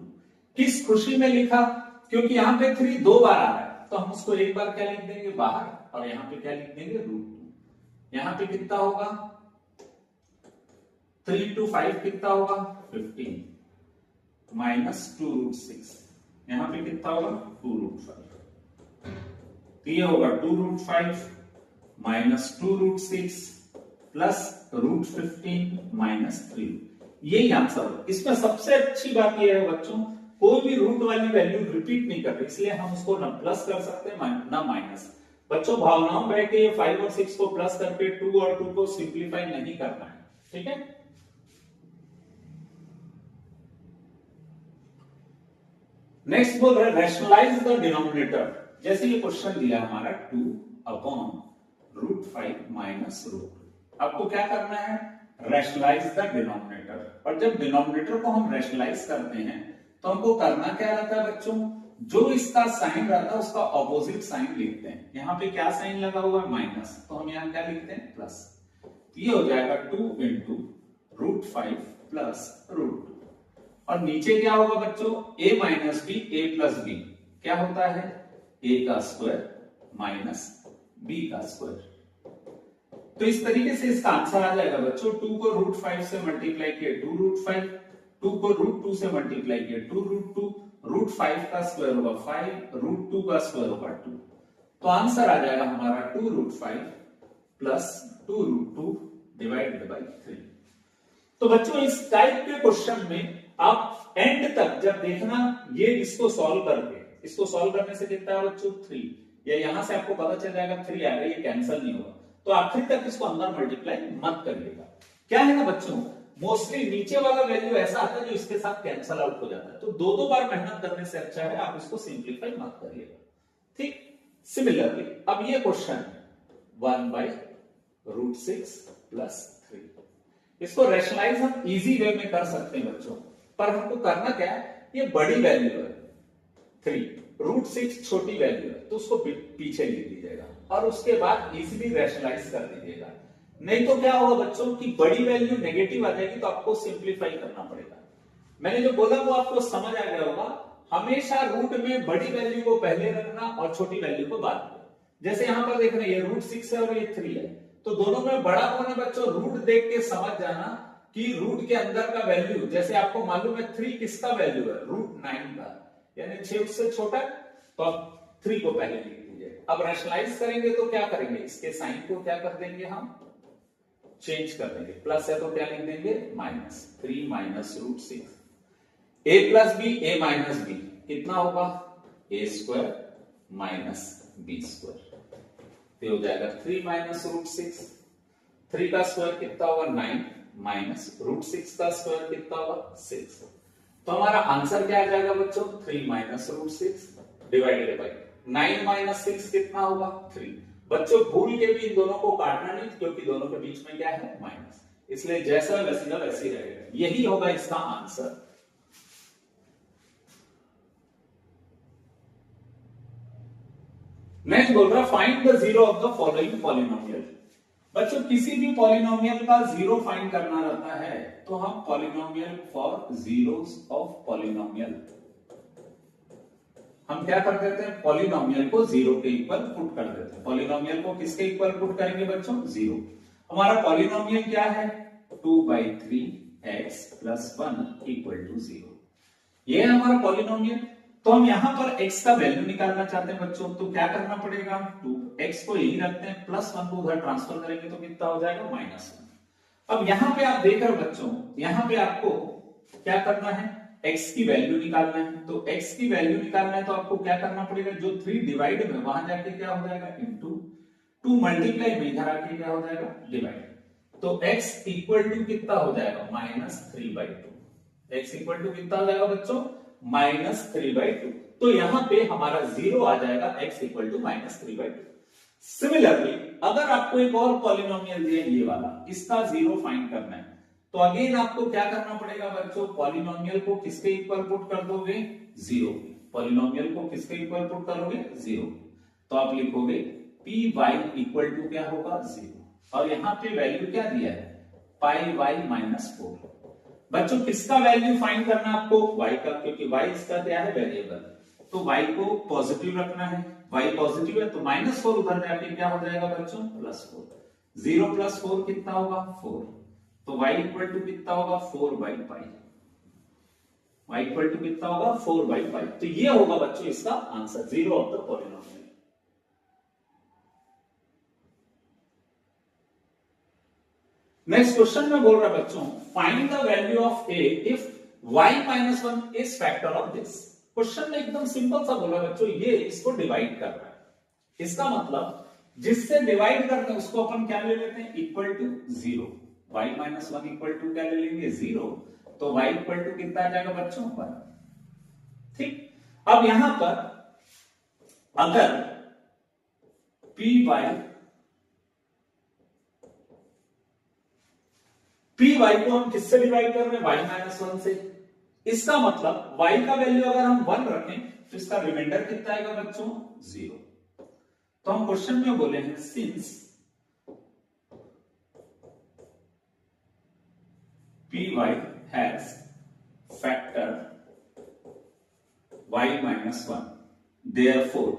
किस खुशी में लिखा? क्योंकि यहाँ पे 3 2 बार आ रहा है, तो हम उसको एक बार क्या लिख देंगे बाहर, और यहाँ पे क्या लिख देंगे √2। यहाँ पे कितना होगा 3 इंटू 5 कितना होगा 15 माइनस 2√6। यहाँ पे कितना होगा 2√5। तो ये होगा 2√5 माइनस 2√6 प्लस √15 माइनस 3। यही आंसर है। इसमें सबसे अच्छी बात यह है बच्चों, कोई भी रूट वाली वैल्यू रिपीट नहीं कर रही, इसलिए हम उसको ना प्लस कर सकते हैं ना माइनस। बच्चों भावनाओं में बैठ के ये 5 और 6 को प्लस करके 2 और 2 को सिंप्लीफाई नहीं करना है, ठीक है। नेक्स्ट बोल रहे रैशनलाइज द डिनोमिनेटर। जैसे ये क्वेश्चन दिया हमारा 2 अपॉन √5 माइनस √2। आपको क्या करना है रैशनलाइज द डिनोमिनेटर। और जब डिनोमिनेटर को हम रैशनलाइज करते हैं तो हमको करना क्या रहता है बच्चों, जो इसका साइन रहता है उसका ऑपोजिट साइन लिखते हैं। यहाँ पे क्या साइन लगा हुआ है माइनस, तो हम यहाँ क्या लिखते हैं प्लस। ये हो जाएगा 2 इंटू √5 प्लस √2। और नीचे क्या होगा बच्चों a minus B a plus B क्या होता है a का स्क्वायर माइनस b का स्क्वायर। तो इस तरीके से इसका आंसर आ जाएगा बच्चों। 2 को √5 से मल्टीप्लाई किए 2√5, 2 को √2 से मल्टीप्लाई किए 2√2, √5 का स्क्वायर होगा 5, √2 का स्क्वायर होगा 2। तो आंसर आ जाएगा हमारा 2√5 प्लस 2√2 डिवाइडेड बाई 3। तो बच्चों इस टाइप के क्वेश्चन में आप एंड तक जब देखना, ये इसको सॉल्व करके, इसको सॉल्व करने से कितना है बच्चों 3, या यहां से आपको पता चल जाएगा 3 आएगा, ये कैंसिल नहीं होगा, तो आखिर तक इसको अंदर मल्टीप्लाई मत करिएगा। क्या है ना बच्चों, मोस्टली नीचे वाला वैल्यू ऐसा आता है जो इसके साथ कैंसिल आउट हो जाता है, तो दो बार मेहनत करने से अच्छा है आप इसको सिंप्लीफाई मत करिएगा, ठीक। सिमिलरली अब ये क्वेश्चन 1/√6 प्लस 3, इसको रैशनलाइज हम इजी वे में कर सकते हैं बच्चों, पर हमको करना क्या है, ये बड़ी वैल्यू है 3, √6 छोटी वैल्यू है, तो उसको पीछे लिख दीजिएगा और उसके बाद इजीली रैशनलाइज कर दीजिएगा। नहीं तो क्या होगा बच्चों की बड़ी वैल्यू नेगेटिव आ जाएगी, तो आपको सिंप्लीफाई करना पड़ेगा। मैंने जो बोला वो आपको समझ आ गया होगा। हमेशा रूट में बड़ी वैल्यू को पहले रखना और छोटी वैल्यू को बाद में। जैसे यहां पर देख रहे हैं ये √6 है और ये 3 है, तो दोनों में बड़ा कौन है बच्चों, रूट देख के समझ जाना कि रूट के अंदर का वैल्यू, जैसे आपको मालूम है 3 किसका वैल्यू है, √9 का, यानी 6 उससे छोटा, तो आप 3 को पहले लिख दीजिए। अब रैशनलाइज करेंगे तो क्या करेंगे, इसके साइन को क्या कर देंगे हम चेंज कर देंगे, प्लस है तो क्या लिख देंगे minus, 3 minus √6, a plus B a minus B कितना होगा a square minus b square, तो हो जाएगा 3 माइनस √6, 3 का स्क्वायर कितना होगा 9 माइनस √6 का स्क्वायर कितना होगा 6। तो हमारा आंसर क्या आ जाएगा बच्चों 3 माइनस √6 डिवाइडेड बाई 9 माइनस 6 कितना होगा 3। बच्चों भूल के भी इन दोनों को काटना नहीं, क्योंकि दोनों के बीच में क्या है माइनस, इसलिए जैसा वैसे का वैसे ही रहेगा, यही होगा इसका आंसर। नेक्स्ट बोल रहा find the zero of the following polynomial. बच्चों किसी भी पॉलिनोमियल का जीरो फाइंड करना रहता है तो हम polynomial for zeros of polynomial हम क्या कर देते हैं, पॉलिनोमियल को जीरो के इक्वल पुट कर देते हैं। पॉलिनोमियल को किसके इक्वल पुट करेंगे बच्चों, जीरो। हमारा पॉलिनोमियल क्या है 2/3x + 1 = 0, ये है हमारा पॉलिनोमियल। तो हम यहां पर x का वैल्यू निकालना चाहते हैं बच्चों, तो क्या करना पड़ेगा, 2x को यही रखते हैं, +1 को उधर ट्रांसफर करेंगे तो कितना हो जाएगा -1। अब यहां पे आप देख रहे हो बच्चों, यहां पे आपको क्या करना है, x की वैल्यू निकालना है। तो x की वैल्यू निकालना है तो आपको क्या करना पड़ेगा, जो 3 डिवाइड में वहां जाके क्या हो जाएगा इनटू 2 मल्टीप्लाई में इधर आके क्या हो जाएगा डिवाइड, तो x इक्वल टू कितना हो जाएगा -3/2। x इक्वल टू कितना हो जाएगा बच्चों -3/2। तो यहां पे हमारा जीरो आ जाएगा, x इक्वल टू -3/2। सिमिलरली अगर आपको एक और पॉलिनोमियल दिया ये वाला, इसका जीरो फाइंड करना है, तो अगेन आपको क्या करना पड़ेगा बच्चों, पॉलिनोमियल को किसके इक्वल पुट कर दोगे, जीरो। पॉलिनोमियल को किसके इक्वल पुट करोगे, जीरो। तो आप लिखोगे py इक्वल टू क्या होगा 0, और यहां पे वैल्यू क्या दिया है πy -4। बच्चों किसका वैल्यू फाइंड करना है आपको? y का, क्योंकि y इसका क्या है? वेरिएबल। तो y को पॉजिटिव रखना है, y पॉजिटिव है तो -4 उधर जाके क्या हो जाएगा बच्चों? +4। 0 + 4 कितना होगा? 4। तो y इक्वल टू कितना होगा? 4/π। y इक्वल टू कितना होगा? 4/π। तो ये होगा बच्चों इसका answer, 0 of the polynomial. Next question में बोल रहा है बच्चों, find the value of a if y - 1 is factor of this. Question में एकदम सिंपल सा बोला बच्चों, ये इसको डिवाइड कर रहा है। इसका मतलब जिससे डिवाइड करते हैं उसको अपन क्या ले लेते हैं? Equal to 0। y - 1 equal to क्या ले लेंगे? 0। तो y इक्वल टू कितना आ जाएगा बच्चों? 1। ठीक। अब यहां पर अगर py को हम किससे डिवाइड कर रहे हैं? y - 1 से। इसका मतलब y का वैल्यू अगर हम 1 रखें तो इसका रिमाइंडर कितना आएगा बच्चों? 0। तो हम क्वेश्चन में बोले हैं since py has factor y - 1, therefore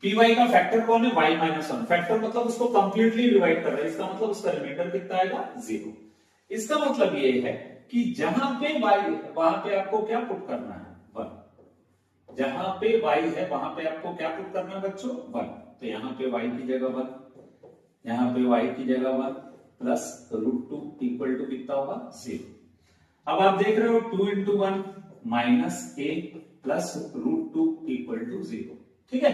py का फैक्टर कौन है? y - 1। फैक्टर मतलब उसको कंप्लीटली डिवाइड कर रहा है, इसका मतलब उसका रिमाइंडर कितना आएगा? 0। इसका मतलब ये है कि जहां पे y है वहां पे आपको क्या पुट करना है? 1। जहां पे y है वहां पे आपको क्या पुट करना है बच्चों? 1। तो यहां पे y की जगह 1, यहां पे y की जगह 1 प्लस √2 इक्वल टू कितना होगा? 0। अब आप देख रहे हो 2 × 1 -a प्लस √2 इक्वल टू 0। ठीक है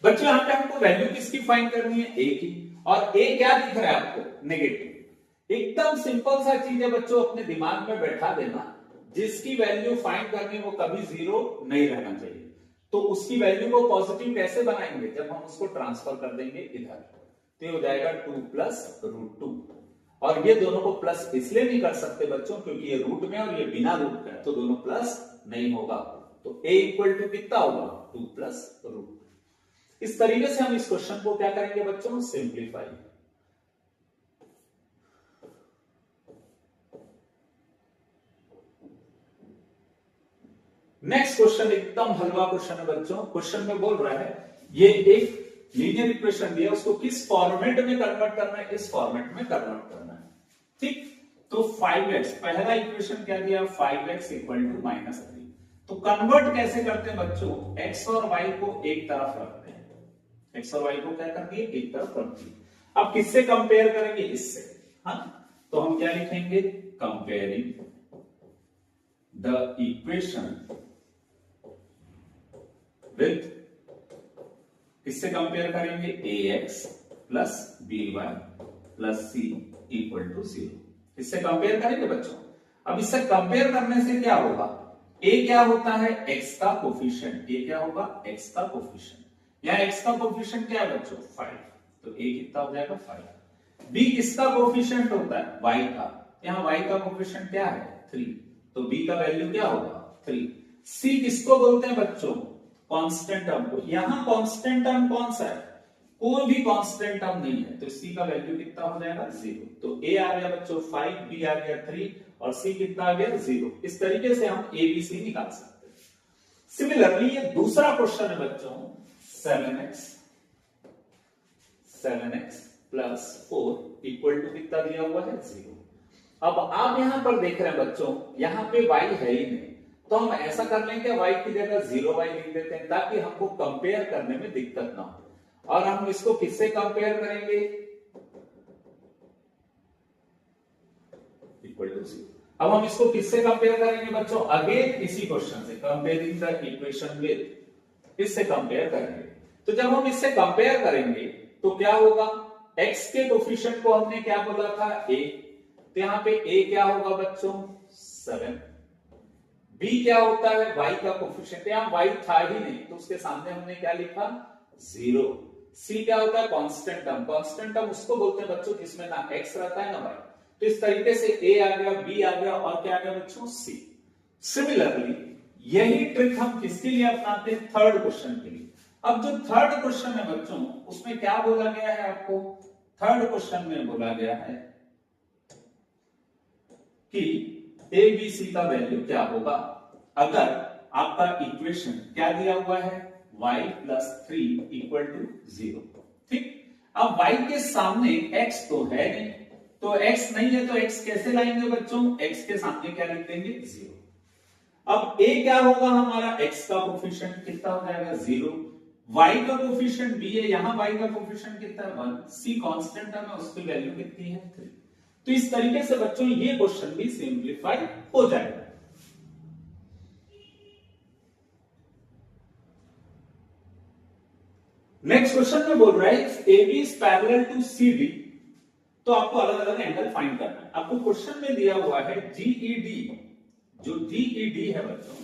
बच्चों, यहां पे हमको वैल्यू किसकी फाइंड करनी है? a की। और a क्या दिख रहा है आपको? नेगेटिव। एकदम सिंपल सा चीज है बच्चों, अपने दिमाग में बैठा देना, जिसकी वैल्यू फाइंड करनी वो कभी 0 नहीं रहना चाहिए। तो उसकी वैल्यू को पॉजिटिव कैसे बनाएंगे? जब हम उसको ट्रांसफर कर देंगे इधर, तो हो जाएगा 2 + √2। और ये दोनों को प्लस इसलिए नहीं कर सकते बच्चों क्योंकि ये रूट में और ये बिना रूट का है, तो दोनों प्लस नहीं होगा। तो a इक्वल टू कितना होगा? 2 + √2। इस तरीके से हम इस क्वेश्चन को क्या करेंगे बच्चों? सिंप्लीफाई। नेक्स्ट क्वेश्चन एकदम हलवा क्वेश्चन है बच्चों। क्वेश्चन में बोल रहा है ये एक लीनियर इक्वेशन दिया, उसको किस फॉर्मेट में कन्वर्ट करना है? इस फॉर्मेट में कन्वर्ट करना है। ठीक। तो 5x, पहला इक्वेशन क्या दिया? 5x = -3। तो कन्वर्ट कैसे करते हैं बच्चों? x और y को एक तरफ रखते हैं, x और y को क्या कर दिए? एक तरफ रख दिए। अब किससे कंपेयर करेंगे? इससे। हाँ, तो हम क्या लिखेंगे? कंपेयरिंग द इक्वेशन विथ, इससे कंपेयर करेंगे ax + by + c = 0। इससे कंपेयर करेंगे बच्चों। अब इससे कंपेयर करने से क्या होगा? a क्या होता है? x का कोफिशिएंट। a क्या होगा? x का कोफिशिएंट। यहां x का कोफिशिएंट क्या है बच्चों? 5। तो a कितना हो जाएगा? 5। b किसका कोफिशिएंट होता है? y का। यहां y का कोफिशिएंट क्या है? 3। तो b का वैल्यू क्या होगा? 3। c किसको बोलते हैं बच्चों? कांस्टेंट टर्म को। यहां कांस्टेंट टर्म कौन सा है? कोई भी कांस्टेंट टर्म नहीं है, तो c का वैल्यू कितना हो जाएगा? 0। तो a आ गया बच्चों 5, b आ गया 3 और c कितना आ गया? 0। इस तरीके से हम a b c निकाल सकते हैं। सिमिलरली ये दूसरा क्वेश्चन है बच्चों, 7x + 4 इक्वल टू कितना दिया हुआ है? 0। अब आप यहां पर देख रहे हैं बच्चों, यहां पे y है ही नहीं, तो हम ऐसा कर लेंगे y की जगह 0y लिख देते हैं ताकि हमको कंपेयर करने में दिक्कत ना हो। और हम इसको किससे कंपेयर करेंगे? Equal to 0। अब हम इसको किससे कंपेयर करेंगे बच्चों? अगेन इसी क्वेश्चन से, कंपेयरिंग द इक्वेशन विद, इससे कंपेयर करेंगे। तो जब हम इससे कंपेयर करेंगे तो क्या होगा? x के कोफिशिएंट को हमने क्या बोला था? a। तो यहां पे a क्या होगा बच्चों? 7। b क्या होता है? y का कोफिशिएंट। यहां y था ही नहीं तो उसके सामने हमने क्या लिखा? 0। c क्या होता है? Constant term. कांस्टेंट टर्म उसको बोलते हैं बच्चों जिसमें ना x रहता है ना y। तो इस तरीके से a आ गया, b आ गया और क्या आ गया बच्चों? c। सिमिलरली यही ट्रिक हम किसके लिए अपनाते हैं? थर्ड क्वेश्चन के लिए। अब जो थर्ड क्वेश्चन है बच्चों, उसमें क्या बोला गया है आपको? थर्ड क्वेश्चन में बोला गया है कि ए बी सी का वैल्यू क्या होगा अगर आपका इक्वेशन क्या दिया हुआ है y प्लस 3 इक्वल टू 0। ठीक, अब y के सामने x तो है नहीं, तो x नहीं है तो x कैसे लाएंगे बच्चों, x के सामने क्या लिख देंगे 0। अब a क्या होगा हमारा, x का कोफिशिएंट कितना हो जाएगा 0, y का कोफिशिएंट b है, यहां y का कोफिशिएंट कितना है 1, c कांस्टेंट है ना उसकी वैल्यू कितनी है 3। तो इस तरीके से बच्चों ये क्वेश्चन भी सिंप्लीफाई हो जाएगा। नेक्स्ट क्वेश्चन में बोल रहा है A B is parallel to C D, तो आपको अलग अलग एंगल फाइंड करना है। आपको क्वेश्चन में दिया हुआ है जीईडी, जो जीईडी है बच्चों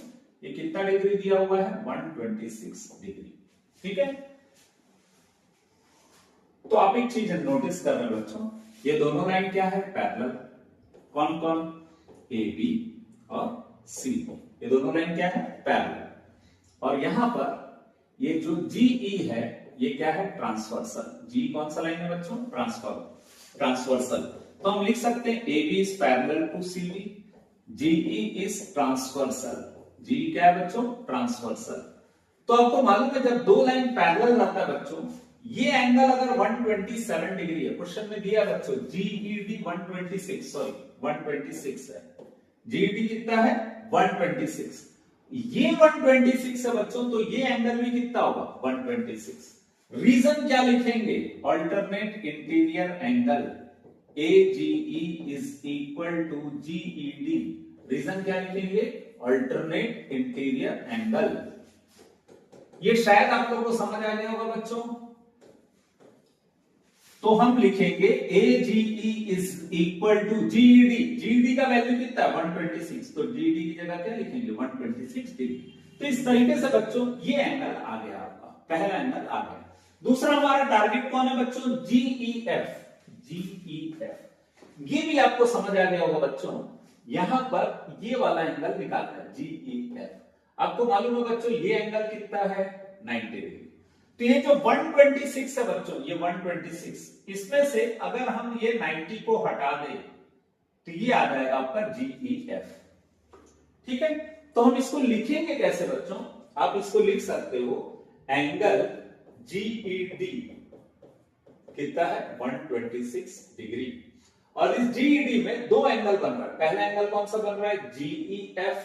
ये कितना डिग्री दिया हुआ है 126 डिग्री। ठीक है, तो आप एक चीज नोटिस कर रहे हैं बच्चों, ये दोनों लाइन क्या है पैरेलल, कौन कौन ए बी और सी, ये दोनों लाइन क्या है पैरेलल। और यहां पर ये जो जीई है ये क्या है ट्रांसवर्सल, जी कौन सा लाइन है बच्चों ट्रांसवर्सल। तो हम लिख सकते हैं A B is parallel to C D, GE is transversal, G क्या है बच्चों ट्रांसवर्सल। तो आपको मालूम है जब दो लाइन पैरेलल रहता है बच्चों, ये एंगल अगर 127 डिग्री है, क्वेश्चन में दिया बच्चों जीईडी 126 है, जीईडी कितना है 126, ये 126 है बच्चों, तो ये एंगल भी कितना होगा 126। रीजन क्या लिखेंगे, alternate interior angle AGE is equal to GED। Reason क्या लिखेंगे, अल्टरनेट इंटीरियर एंगल। ये शायद आप लोगों को समझ आ गया होगा बच्चों। तो हम लिखेंगे AGE is equal to GED, GED का वैल्यू कितना है 126, तो GED की जगह क्या लिखेंगे 126 डिग्री। तो इस तरीके से बच्चों ये एंगल आ गया आपका, पहला एंगल आ गया। दूसरा हमारा टारगेट कौन है बच्चों GEF, ये भी आपको समझ आ गया होगा बच्चों, यहां पर ये वाला एंगल निकालना है GEF। आपको मालूम है बच्चों ये एंगल कितना है 90 डिग्री। तो ये जो 126 है बच्चों, ये 126, इसमें से अगर हम ये 90 को हटा दें तो ये आ जाएगा आपका GEF। ठीक है, तो हम इसको लिखेंगे कैसे बच्चों, आप इसको लिख सकते हो एंगल GED कितना है 126 डिग्री। और इस GED में दो एंगल बन रहा है, पहला एंगल कौन सा बन रहा है GEF,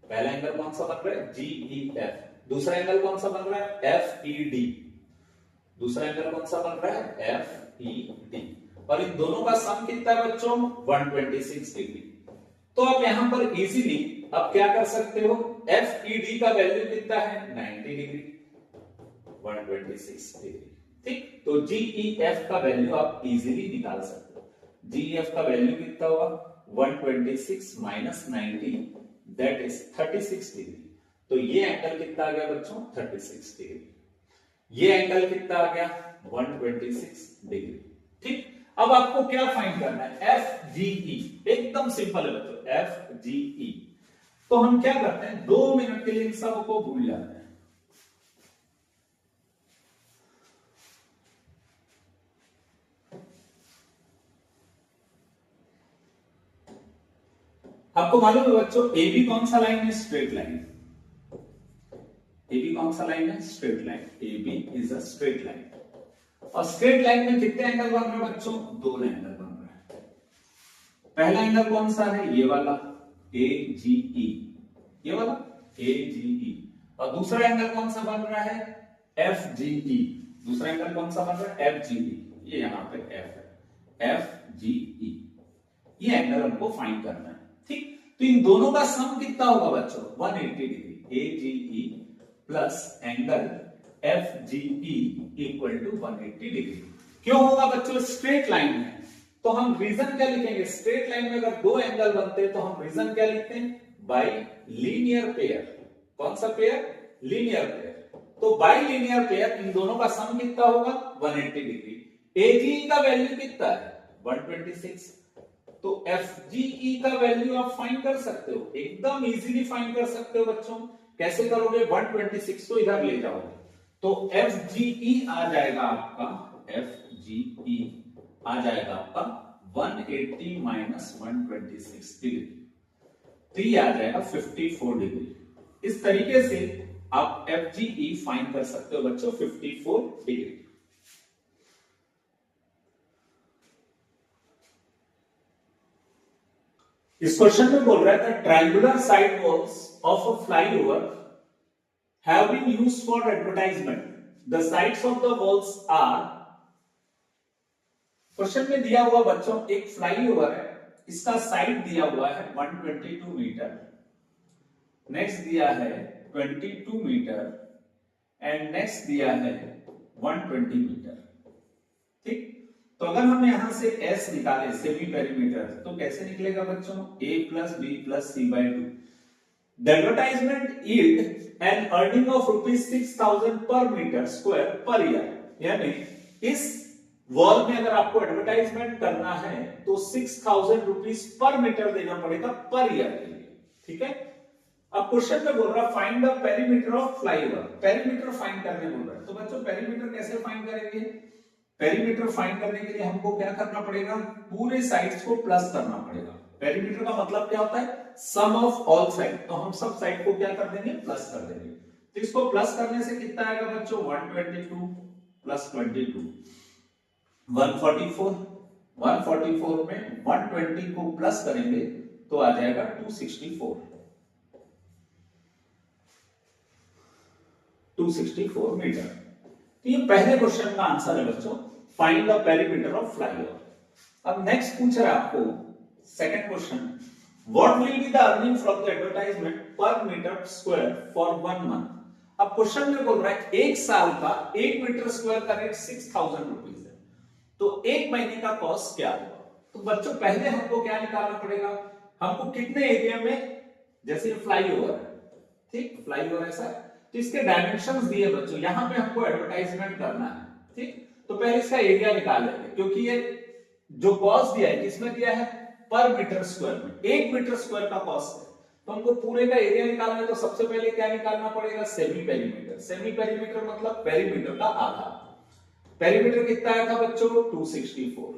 पहला एंगल कौन सा बन रहा है GEF, दूसरा एंगल कौन सा बन रहा है FED, दूसरा एंगल कौन सा बन रहा है FED, और इन दोनों का सम कितना है बच्चों 126 डिग्री। तो आप यहां पर इजीली अब क्या कर सकते हो, FED का वैल्यू कितना है 90 डिग्री 126 डिग्री। ठीक, तो GEF का वैल्यू आप इजीली निकाल सकते हो। GEF का वैल्यू कितना होगा 126 माइनस 90 दैट इज 36 डिग्री। तो ये एंगल कितना आ गया बच्चों 36 डिग्री, ये एंगल कितना आ गया 126 डिग्री। ठीक, अब आपको क्या फाइंड करना है FGE, एकदम सिंपल है बच्चों FGE। तो हम क्या करते हैं 2 मिनट के लिए इन सबको भूल जाते हैं। आपको मालूम है बच्चों AB कौन सा लाइन है स्ट्रेट लाइन, AB कौन सा लाइन है straight line, AB is a straight line. और स्ट्रेट लाइन में कितने एंगल बन रहे हैं बच्चों, दो एंगल बन रहे हैं। पहला एंगल कौन सा है ये वाला AGE, ये वाला AGE, और दूसरा एंगल कौन सा बन रहा है FGE, दूसरा एंगल कौन सा बन रहा है FGE, ये यहां पे F है FGE, ये एंगल हमको फाइंड करना है। ठीक, तो इन दोनों का सम कितना होगा बच्चों 180 degree, AGE plus angle FGE equal to 180 degree. क्यों होगा बच्चों, स्ट्रेट लाइन है तो हम रीजन क्या लिखेंगे, स्ट्रेट लाइन में अगर दो एंगल बनते हैं तो हम रीजन क्या लिखते हैं बाय लीनियर पेयर। कौन सा पेयर, लीनियर पेयर। तो बाय लीनियर पेयर इन दोनों का सम कितना होगा 180 डिग्री। AGE का वैल्यू कितना है 126, तो FGE का वैल्यू आप फाइंड कर सकते हो, एकदम इजीली फाइंड कर सकते हो बच्चों। कैसे करोगे 126 को इधर ले जाओगे तो FGE आ जाएगा आपका, FGE आ जाएगा आपका 180 माइनस 126 डिग्री, तो ये आ जाएगा 54 डिग्री। इस तरीके से आप FGE फाइंड कर सकते हो बच्चों, 54 डिग्री। इस क्वेश्चन में बोल रहा है the triangular side walls of a flyover have been used for advertisement, the sides of the walls are. Question में दिया हुआ बच्चों एक फ्लाईओवर है, इसका साइड दिया हुआ है 122 मीटर, नेक्स्ट दिया है 22 मीटर एंड नेक्स्ट दिया है 120 मीटर। ठीक, तो अगर हम यहां से S निकाले सेमी पेरीमीटर, तो कैसे निकलेगा बच्चों, A plus B plus C/2। The advertisement yield an earning of ₹6,000 per metre square per year, यानी इस वॉल में अगर आपको एडवर्टाइजमेंट करना है तो 6,000 रुपीज पर मीटर देना पड़ेगा पर ईयर के लिए। ठीक है, अब क्वेश्चन में बोल रहा है find the perimeter of flyover, perimeter find करने बोल रहा है। तो बच्चों पेरीमीटर कैसे फाइंड करेंगे, पेरीमीटर फाइंड करने के लिए हमको क्या करना पड़ेगा, पूरे साइड्स को प्लस करना पड़ेगा। पेरीमीटर का मतलब क्या होता है, सम ऑफ ऑल साइड, तो हम सब साइड को क्या कर देंगे, प्लस कर देंगे। तो इसको प्लस करने से कितना आएगा बच्चों, 122 प्लस 22 144, 144 में 120 को प्लस करेंगे तो आ जाएगा 264 मीटर। तो ये पहले क्वेश्चन का आंसर है बच्चों, find the perimeter of flyover. अब नेक्स्ट पूछ रहा है आपको second question, what will be the earning from the advertisement पर मीटर स्क्वायर फॉर 1 मंथ। अब क्वेश्चन में बोल रहा है एक साल का 1 मीटर स्क्वायर का रेट 6,000 रुपीज है, तो एक महीने का कॉस्ट क्या होगा। तो बच्चों पहले हमको क्या निकालना पड़ेगा, हमको कितने एरिया में, जैसे फ्लाईओवर है, ठीक फ्लाईओवर है सर, तो इसके डायमेंशंस दिए बच्चों, यहां पे हमको एडवर्टाइजमेंट करना है। ठीक, तो पहले इसका एरिया निकाल लेंगे, क्योंकि ये जो कॉस्ट दिया है किसमें दिया है, पर मीटर स्क्वायर में, 1 मीटर स्क्वायर का कॉस्ट है, तो हमको पूरे का एरिया निकालना है। तो सबसे पहले क्या निकालना पड़ेगा, सेमी पेरीमीटर। सेमी पेरीमीटर मतलब पेरीमीटर का आधा। पेरीमीटर कितना आया था बच्चों, 264।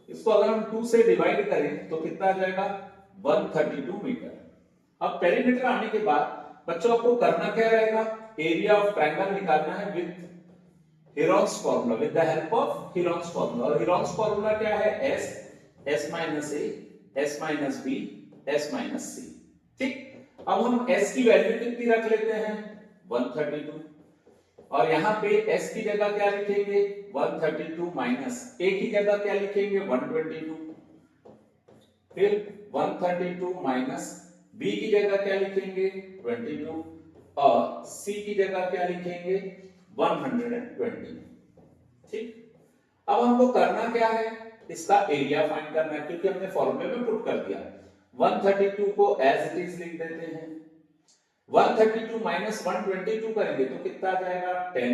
इसको अगर हम 2 से डिवाइड करें तो कितना आ जाएगा, 132 मीटर। अब पेरीमीटर आने के बाद बच्चों आपको करना क्या रहेगा, एरिया ऑफ ट्रायंगल निकालना है with Heron's formula, with the help of Heron's formula. और हेरोन्स फार्मूला क्या है, S minus A, S minus B, S minus C। ठीक, अब हम S की वैल्यू कितनी रख लेते हैं, 132, और यहां पे S की जगह क्या लिखेंगे, 132 माइनस A की जगह क्या लिखेंगे, 122, फिर 132 माइनस B की जगह क्या लिखेंगे, 22, और C की जगह क्या लिखेंगे, 120। ठीक, अब हमको करना क्या है, इसका एरिया फाइंड करना है, क्योंकि हमने फॉर्मूले में पुट कर दिया। 132 को एज इट इज लिख देते हैं, 132 माइनस 122 करेंगे तो कितना आ जाएगा, 10।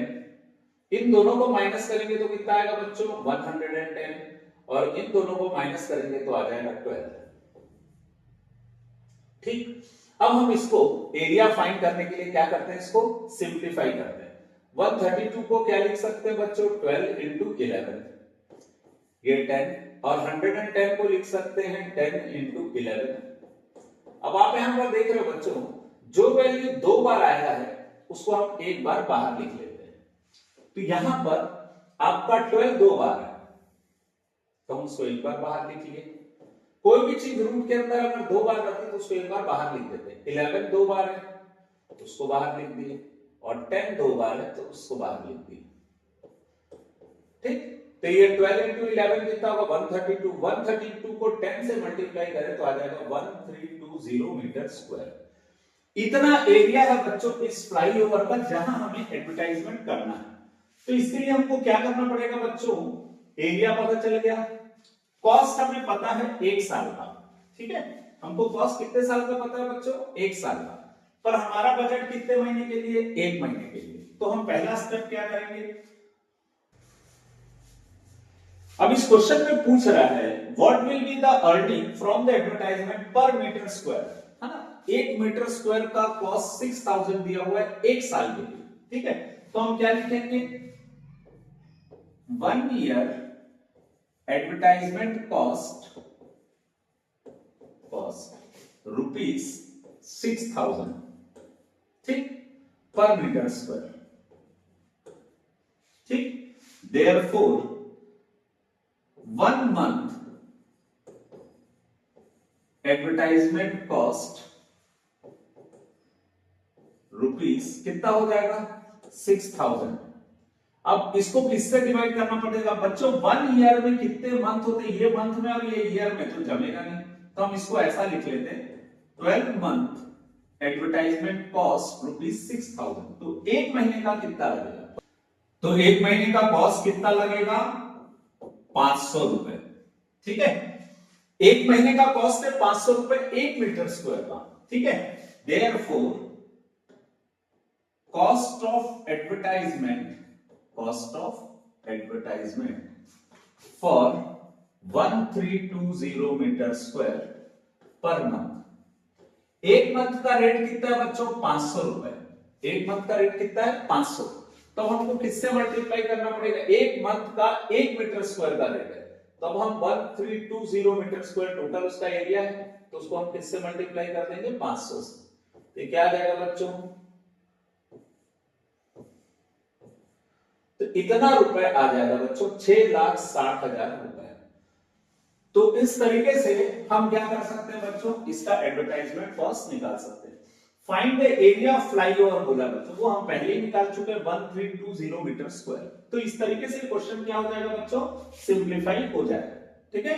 इन दोनों को माइनस करेंगे तो कितना आएगा बच्चों, 110, और इन दोनों को माइनस करेंगे तो आ जाएगा 12। ठीक, अब हम इसको एरिया फाइंड करने के लिए क्या करते हैं, इसको सिंप्लीफाई करते हैं। 132 को क्या लिख सकते हैं बच्चों, 12 इंटू 11, ये 10, और 110 को लिख सकते हैं 10 इंटू 11। अब आप यहां पर देख रहे हो बच्चों, जो वैल्यू 2 बार आया है उसको हम एक बार बाहर लिख लेते हैं। तो यहां पर आपका 12 2 बार है, तो हम उसको एक बार बाहर लिख लिए। कोई भी चीज रूट के अंदर अगर 2 बार रहती है तो उसको एक बार बाहर लिख देते हैं। 11 2 बार है तो उसको बाहर लिख दिए, और 10 2 बार है तो उसको बाहर लिख दिए। ठीक, तो ये 12 इंटू 11 कितना होगा, 132। 132 को 10 से मल्टीप्लाई करें तो आ जाएगा 1320 मीटर स्क्वायर। इतना एरिया है बच्चों इस फ्लाईओवर का जहां हमें एडवर्टाइजमेंट करना है। तो इसके लिए हमको क्या करना पड़ेगा बच्चों, एरिया पता चल गया, कॉस्ट हमें पता है 1 साल का। ठीक है, हमको कॉस्ट कितने साल का पता है बच्चों, 1 साल का, पर हमारा बजट कितने महीने के लिए, 1 महीने के लिए। तो हम पहला स्टेप क्या करेंगे, अब इस क्वेश्चन में पूछ रहा है what will be the earning from the advertisement पर मीटर स्क्वायर, है ना। 1 मीटर स्क्वायर का कॉस्ट 6,000 दिया हुआ है 1 साल के लिए। ठीक है, तो हम क्या लिखेंगे, 1 ईयर एडवर्टाइजमेंट कॉस्ट रुपीज 6,000, ठीक, पर मीटर स्क्वायर, ठीक। Therefore 1 month advertisement cost rupees कितना हो जाएगा 6,000। अब इसको किससे डिवाइड करना पड़ेगा बच्चों, 1 ईयर में कितने मंथ होते हैं, ये मंथ में और ये ईयर में, तो जमेगा नहीं, तो हम इसको ऐसा लिख लेते हैं 12 मंथ एडवर्टाइजमेंट कॉस्ट रुपीज 6,000। तो एक महीने का कितना लगेगा, तो एक महीने का कॉस्ट कितना लगेगा 500 रुपए, ठीक है। एक महीने का कॉस्ट है 500 रुपए 1 मीटर स्क्वायर का, ठीक है। Therefore cost of advertisement for 1320 metre square per month. एक मंथ का रेट कितना है बच्चों 500 रुपए, एक मंथ का रेट कितना है 500, तो हमको किससे मल्टीप्लाई करना पड़ेगा, एक मंथ का 1 मीटर स्क्वायर का रेट है, तब हम 1320 मीटर स्क्वायर टोटल उसका एरिया है, तो उसको हम किससे मल्टीप्लाई कर देंगे 500 से। तो क्या आ जाएगा बच्चों, तो इतना रुपए आ जाएगा बच्चों 6,60,000 रुपए। तो इस तरीके से हम क्या कर सकते हैं बच्चों, इसका एडवर्टाइजमेंट कॉस्ट निकाल सकते हैं। Find the area of flyover बोला बच्चों, वो हम पहले ही निकाल चुके हैं 1320 मीटर स्क्वायर। तो इस तरीके से क्वेश्चन क्या हो जाएगा बच्चों, सिंप्लीफाई हो जाएगा, ठीक है।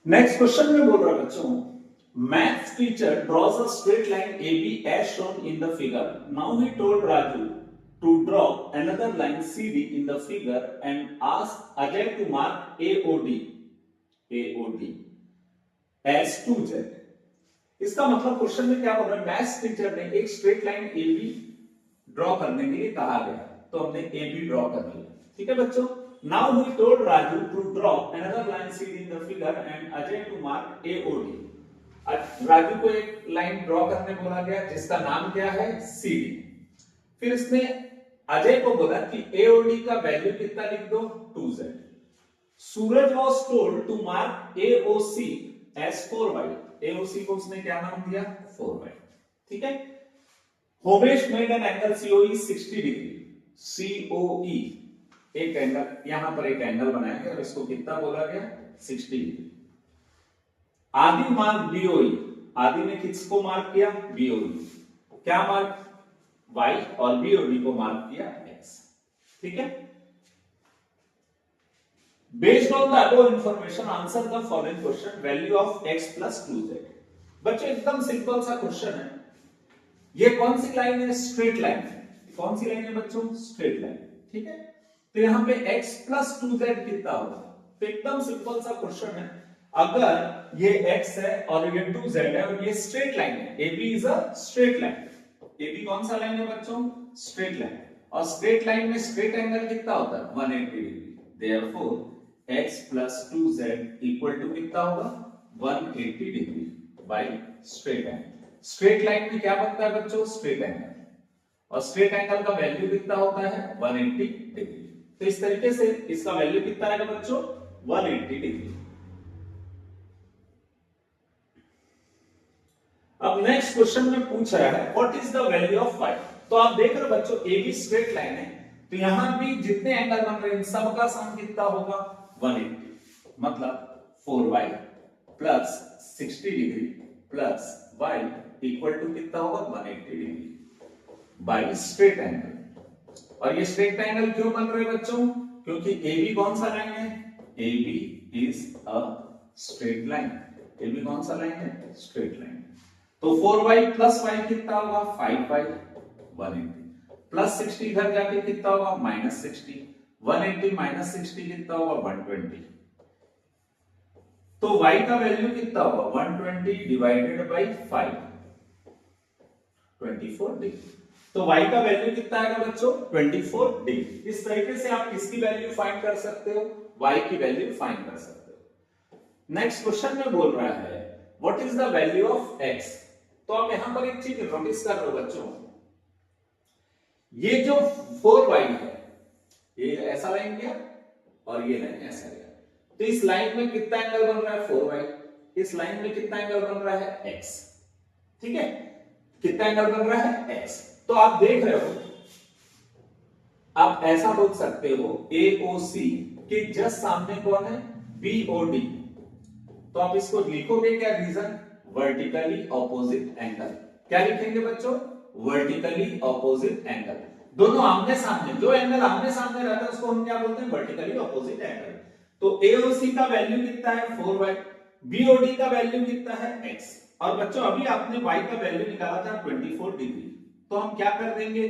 नेक्स्ट क्वेश्चन में बोल रहा है बच्चों, maths teacher draws a straight line AB as shown in the figure. Now he told Raju to draw another line CD in the figure and asked Ajay to mark AOD as 2Z. इसका मतलब क्वेश्चन में क्या बोल रहा है, मैथ्स टीचर ने एक स्ट्रेट लाइन AB ड्रॉ करने के लिए कहा गया, तो हमने AB ड्रॉ कर लिया, ठीक है बच्चों। Now he told Raju to draw another line CD in the figure and Ajay to mark AOD. Raju को एक लाइन ड्रॉ करने बोला गया जिसका नाम क्या है CD। फिर इसने अजय को बोला कि AOD का वैल्यू कितना लिख दो 2Z। Suraj was told to mark AOC as 4Y। AOC को उसने क्या नाम दिया 4Y, ठीक है। होमेश made an angle COE 60 degree, COE एक एंगल, यहां पर एक एंगल बनाया गया और इसको कितना बोला गया 60 डिग्री। आदि मार्क BOE, आदि ने किसको मार्क किया BOE, क्या मार्क Y, और BOD को मार्क किया X, ठीक है। Based on the above information answer the following question, value of X plus 2Z। बच्चों एकदम सिंपल सा क्वेश्चन है। ये कौन सी लाइन है, स्ट्रेट लाइन है। कौन सी लाइन है बच्चों, स्ट्रेट लाइन, ठीक है। तो यहां पे x प्लस 2z कितना होगा, तो एकदम सिंपल सा क्वेश्चन है। अगर ये x है और ये 2z है और ये स्ट्रेट लाइन है, AB is a straight line. AB कौन सा लाइन है बच्चों, स्ट्रेट लाइन, और स्ट्रेट लाइन में स्ट्रेट एंगल कितना होता है 180 degree. Therefore x plus 2z equal to कितना होगा 180 degree by straight angle. Straight line में क्या बनता है बच्चों, स्ट्रेट एंगल, और स्ट्रेट एंगल का वैल्यू कितना होता है 180 डिग्री। तो इस तरीके से इसका वैल्यू कितना रहेगा बच्चों 180 डिग्री। अब नेक्स्ट क्वेश्चन में पूछ रहा है what is the value of y। तो आप देख रहे हो बच्चों AB स्ट्रेट लाइन है, तो यहां भी जितने एंगल बन रहे हैं सबका सम कितना होगा 180, मतलब 4y plus 60 degree plus y equal to कितना होगा 180 डिग्री बाय स्ट्रेट एंगल। और ये स्ट्रेट एंगल क्यों बन रहे हैं बच्चों, क्योंकि AB कौन सा लाइन है, AB is a straight line. AB कौन सा लाइन है, स्ट्रेट लाइन। तो 4y प्लस y कितना होगा 5y, 180 प्लस 60 इधर जाके कितना होगा माइनस 60, 180 माइनस 60 कितना होगा 120। तो y का वैल्यू कितना होगा 120 डिवाइडेड बाई 5, 24 डिग्री। तो y का वैल्यू कितना आएगा बच्चों 24 डिग्री। इस तरीके से आप किसकी वैल्यू फाइंड कर सकते हो, y की वैल्यू फाइंड कर सकते हो। नेक्स्ट क्वेश्चन में बोल रहा है what is the value of x। तो आप यहां पर एक चीज नोटिस कर रहे हो बच्चों, ये जो 4y है ये ऐसा लाइन गया और ये लाइन ऐसा गया, तो इस लाइन में कितना एंगल बन रहा है 4y, इस लाइन में कितना एंगल बन रहा है x, ठीक है, कितना एंगल बन रहा है x। तो आप देख रहे हो, आप ऐसा बोल सकते हो AOC के जस्ट सामने कौन है BOD, तो आप इसको लिखोगे क्या रीजन, वर्टिकली ऑपोजिट एंगल। क्या लिखेंगे बच्चों, वर्टिकली ऑपोजिट एंगल। दोनों आमने सामने, जो एंगल आमने सामने रहता है उसको हम क्या बोलते हैं, वर्टिकली ऑपोजिट एंगल। तो AOC का वैल्यू कितना है 4y, BOD का वैल्यू कितना है x, और बच्चों अभी आपने y का वैल्यू निकाला था 24 डिग्री, तो हम क्या कर देंगे,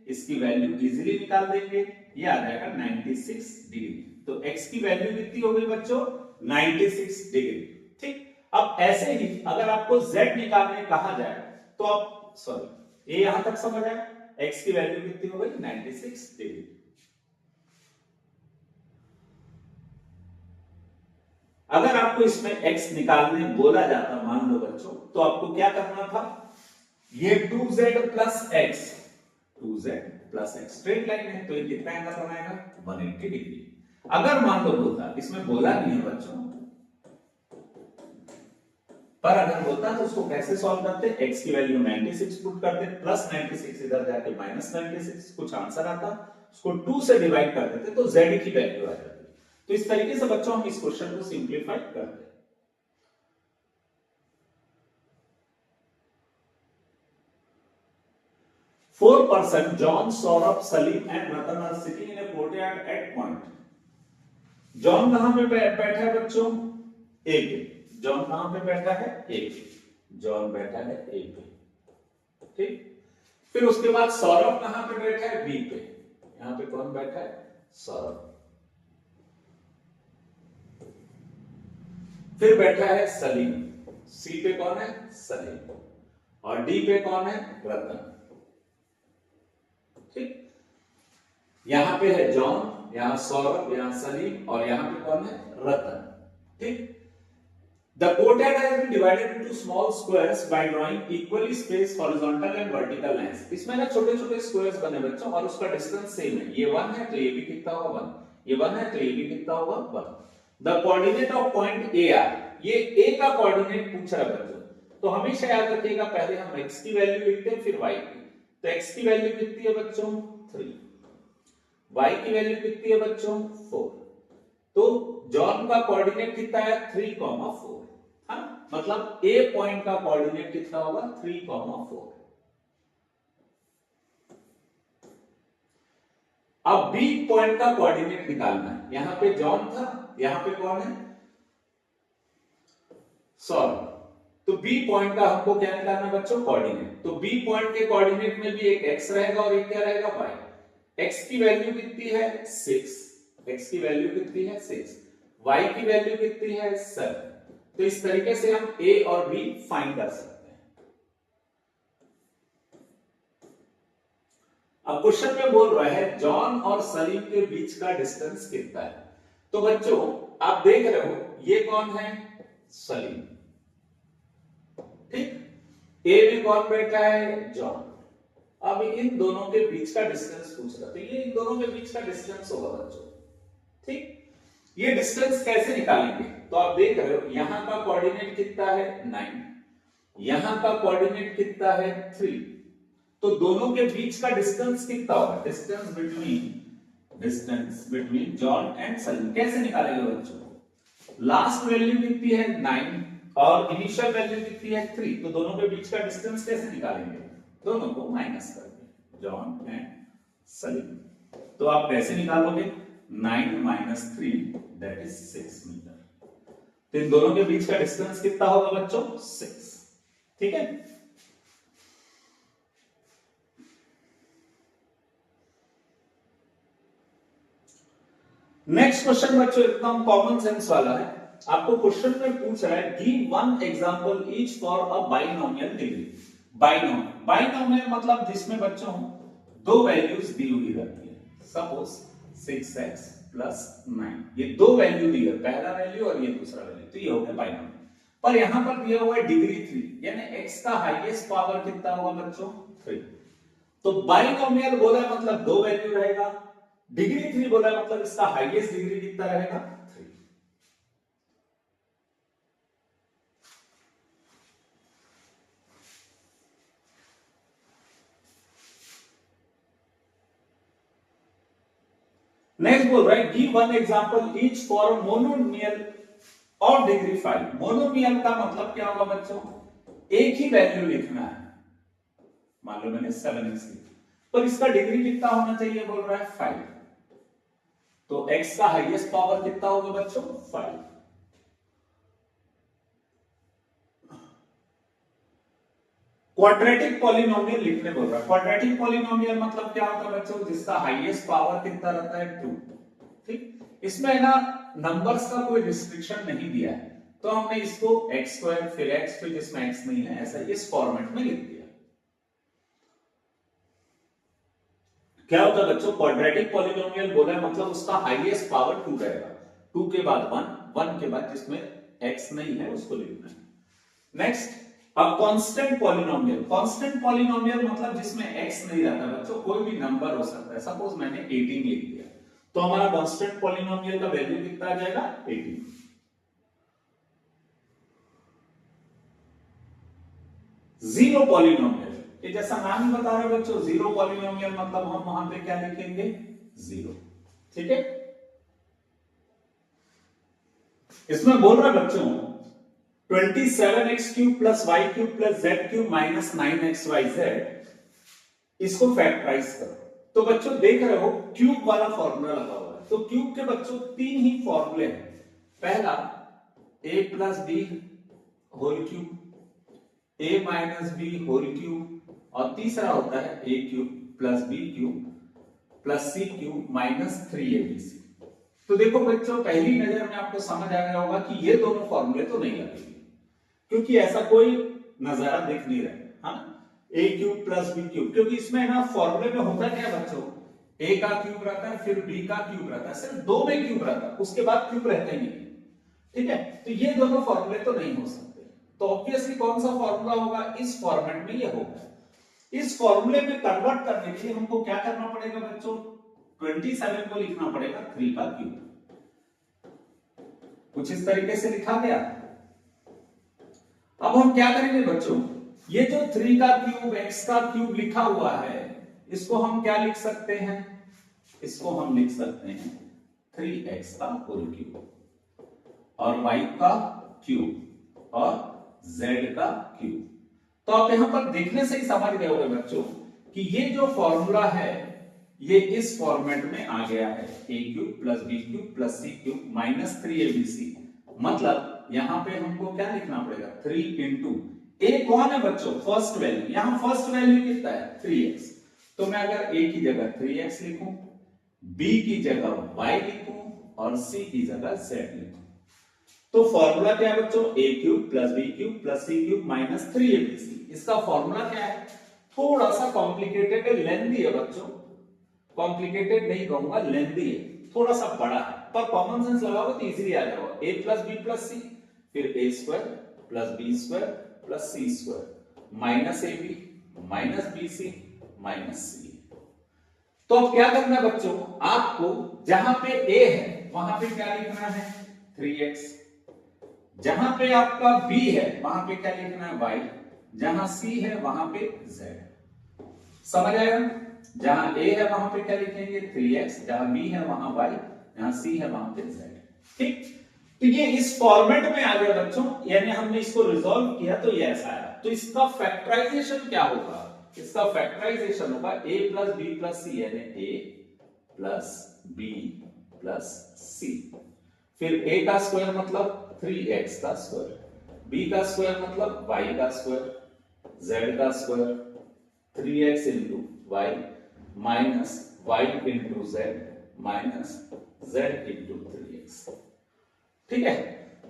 इसकी वैल्यू इजीली निकाल देंगे, ये आ जाएगा 96 डिग्री। तो x की वैल्यू कितनी हो गई बच्चों 96 डिग्री, ठीक। अब ऐसे ही अगर आपको z निकालने कहा जाए तो आप सॉरी ये यहां तक समझ आया, x की वैल्यू कितनी हो गई 96 डिग्री। अगर आपको इसमें x निकालने बोला जाता मान लो बच्चों, तो आपको क्या करना था, ये 2z plus x, 2z plus x straight line है, तो ये कितना एंगल बनाएगा 180 डिग्री। अगर मान लो बोलता, इसमें बोला नहीं है बच्चों, पर अगर बोलता तो उसको कैसे सॉल्व करते, x की वैल्यू 96 पुट करते, प्लस 96 इधर जाके माइनस 96, कुछ आंसर आता, उसको 2 से डिवाइड कर देते तो z की वैल्यू आ जाती। तो इस तरीके से बच्चों हम इस क्वेश्चन को सिंप्लीफाई करते हैं। Four person John, Saurabh, Salim and Ratan are sitting in a courtyard at point. John कहां पे बैठा है बच्चों, ए पे। जॉन कहां पे बैठा है, ए पे। जॉन बैठा है ए पे, ठीक। फिर उसके बाद सौरभ कहां पे बैठा है, बी पे। यहां पे कौन बैठा है, सौरभ। फिर बैठा है सलीम, सी पे कौन है, सलीम, और डी पे कौन है, रतन, ठीक। यहां पे है जॉन, यहां सौरभ, यहां सलीम, और यहां पे कौन है, रतन, ठीक। The courtyard has been divided into small squares by drawing equally spaced horizontal and vertical lines. इसमें ना छोटे-छोटे स्क्वायर्स बने बच्चों, और उसका डिस्टेंस सेम है, ये 1 है तो ये भी कितना होगा 1, ये 1 है तो ये भी कितना होगा 1। The coordinate of point AR, ये A का कोऑर्डिनेट पूछ रहा है बच्चों, तो हमेशा याद रखिएगा पहले हम x की वैल्यू लिखते हैं फिर y की। तो x की वैल्यू कितनी है बच्चों 3, y की वैल्यू कितनी है बच्चों 4। तो जॉन का कोऑर्डिनेट कितना है 3,4, हाँ, मतलब A पॉइंट का कोऑर्डिनेट कितना होगा 3,4। अब B पॉइंट का कोऑर्डिनेट निकालना है, यहां पे जॉन था, यहां पे कौन है, सौरभ। तो B पॉइंट का हमको क्या निकालना है बच्चों, कोऑर्डिनेट। तो B पॉइंट के कोऑर्डिनेट में भी एक x रहेगा और एक क्या रहेगा y। x की वैल्यू कितनी है 6, x की वैल्यू कितनी है 6, y की वैल्यू कितनी है 7। तो इस तरीके से हम A और B फाइंड कर सकते हैं। अब क्वेश्चन में बोल रहा है जॉन और सलीम के बीच का डिस्टेंस कितना है। तो बच्चों आप देख रहे हो ये कौन है, सलीम, ठीक। ए में कौन बैठा है, जॉन। अब इन दोनों के बीच का डिस्टेंस पूछ रहा, तो ये इन दोनों के बीच का डिस्टेंस होगा बच्चों, ठीक। ये डिस्टेंस कैसे निकालेंगे, तो आप देख रहे हो यहां का कोऑर्डिनेट कितना है 9, यहां का कोऑर्डिनेट कितना है 3, तो दोनों के बीच का डिस्टेंस कितना होगा, distance between John and Salim. कैसे निकालेंगे बच्चों, लास्ट वैल्यू कितनी है 9 और इनिशियल वैल्यू कितनी है 3, तो दोनों के बीच का डिस्टेंस कैसे निकालेंगे, दोनों को माइनस करके, जॉन एंड सलीम। तो आप कैसे निकालोगे, 9 माइनस 3 दैट इज 6 मीटर। तो इन दोनों के बीच का डिस्टेंस कितना होगा बच्चों 6, ठीक है। नेक्स्ट क्वेश्चन बच्चों एकदम कॉमन सेंस वाला है। आपको क्वेश्चन में पूछ रहा है give one example each for a binomial degree. Binomial मतलब जिसमें बच्चों दो वैल्यूज दी हुई रहती है, सपोज 6x प्लस 9, ये दो वैल्यू दी है, पहला वैल्यू और ये दूसरा वैल्यू, तो ये हो गया बाइनोमियल। पर यहां पर दिया हुआ है डिग्री 3, यानी x का हाईएस्ट पावर कितना होगा बच्चों 3। तो बाइनोमियल बोला मतलब दो वैल्यू रहेगा, डिग्री 3 बोला मतलब इसका हाईएस्ट डिग्री कितना रहेगा 3। नेक्स्ट बोल रहा है give one example each for monomial और डिग्री 5। मोनोमियल का मतलब क्या होगा बच्चों, एक ही वैल्यू लिखना है, मान लो मैंने 7x लिखा, पर इसका डिग्री कितना होना चाहिए बोल रहा है 5। तो x का हाईएस्ट पावर कितना होगा बच्चों 5। क्वाड्रेटिक पॉलिनोमियल लिखने बोल रहा है। क्वाड्रेटिक पॉलिनोमियल मतलब क्या होता है बच्चों, जिसका हाईएस्ट पावर कितना रहता है 2। ठीक, इसमें ना नंबर्स का कोई रिस्ट्रिक्शन नहीं दिया है, तो हमने इसको x² फिर x फिर जिसमें x नहीं है ऐसा इस फॉर्मेट में लिख दिया। क्या होता है बच्चों, क्वाड्रेटिक पॉलिनोमियल बोला है मतलब उसका हाईएस्ट पावर 2 रहेगा, 2 के बाद 1, 1 के बाद जिसमें x नहीं है उसको लिखना है। Next a constant polynomial. Constant polynomial मतलब जिसमें x नहीं रहता बच्चों, कोई भी नंबर हो सकता है, सपोज मैंने 18 लिख दिया, तो हमारा कांस्टेंट पॉलिनोमियल का वैल्यू कितना आ जाएगा 18। जीरो पॉलिनोमियल, ये जैसा नाम ही बता रहे बच्चों जीरो पॉलिनोमियल मतलब हम वहां पे क्या लिखेंगे 0। ठीक है, इसमें बोल रहा है बच्चों 27x³ plus y³ plus z³ minus 9xyz, इसको फैक्टराइज करो। तो बच्चों देख रहे हो क्यूब वाला फॉर्मूला लगा हुआ है, तो क्यूब के बच्चों 3 ही फॉर्मूले हैं। पहला a plus B whole cube, a minus B whole cube, और तीसरा होता है a³ plus b³ plus c³ minus 3abc। तो देखो बच्चों पहली नजर में आपको समझ आ गया होगा कि ये दोनों फॉर्मूले तो नहीं लगेंगे, क्योंकि ऐसा कोई नजारा दिख नहीं रहा है, हाँ a³ प्लस b³, क्योंकि इसमें ना फॉर्मूले में होता क्या है बच्चों, a का क्यूब रहता है फिर b का क्यूब रहता है, सिर्फ दो में क्यूब रहता है, उसके बाद क्यूब रहता ही नहीं। ठीक है, तो ये दोनों फॉर्मूले तो नहीं हो सकते, तो ऑब्वियसली कौन सा फॉर्मूला होगा, इस फॉर्मेट में ये होगा। इस फॉर्मूले में कन्वर्ट करने के लिए हमको क्या करना पड़ेगा बच्चों, 27 को लिखना पड़ेगा 3 का क्यूब, कुछ इस तरीके से लिखा गया। अब हम क्या करेंगे बच्चों, ये जो 3 का क्यूब x का क्यूब लिखा हुआ है, इसको हम क्या लिख सकते हैं, इसको हम लिख सकते हैं 3x का होल क्यूब और y का क्यूब और z का क्यूब। तो आप यहां पर देखने से ही समझ गए होंगे बच्चों कि ये जो फॉर्मूला है ये इस फॉर्मेट में आ गया है, a³ plus b³ plus c³ minus 3abc। मतलब यहां पे हमको क्या लिखना पड़ेगा 3 इंटू a कौन है बच्चों, फर्स्ट वैल्यू, यहां फर्स्ट वैल्यू कितना है 3x, तो मैं अगर a की जगह 3x लिखूं, b की जगह y लिखूं और c की जगह z लिखूं, तो फॉर्मूला क्या है बच्चों, a³ plus b³ plus c³ minus 3abc। इसका फॉर्मूला क्या है, थोड़ा सा कॉम्प्लिकेटेड है, लेंथी है बच्चों, कॉम्प्लिकेटेड नहीं कहूंगा, लेंथी है, थोड़ा सा बड़ा है, पर कॉमन सेंस लगाओ तो इजीली आ जाएगा, a plus b plus c फिर a² plus b² plus c² minus ab minus bc minus c। तो अब क्या करना है बच्चों, आपको जहां पे a है वहां पे क्या लिखना है 3x, जहां पे आपका b है वहां पे क्या लिखना है y, जहां c है वहां पे z। समझ आया, जहां a है वहां पे क्या लिखेंगे 3x, जहां b है वहां y, जहां c है वहां पे z। ठीक, तो ये इस फॉर्मेट में आ गया बच्चों, यानी हमने इसको रिजॉल्व किया तो ये ऐसा आया। तो इसका फैक्टराइजेशन क्या होगा, इसका फैक्टराइजेशन होगा a plus b plus c, यानी a plus b plus c, फिर a का स्क्वायर मतलब 3x का स्क्वायर, b का स्क्वायर मतलब y का स्क्वायर, z का square 3x into y minus y into z minus z into 3x। ठीक है,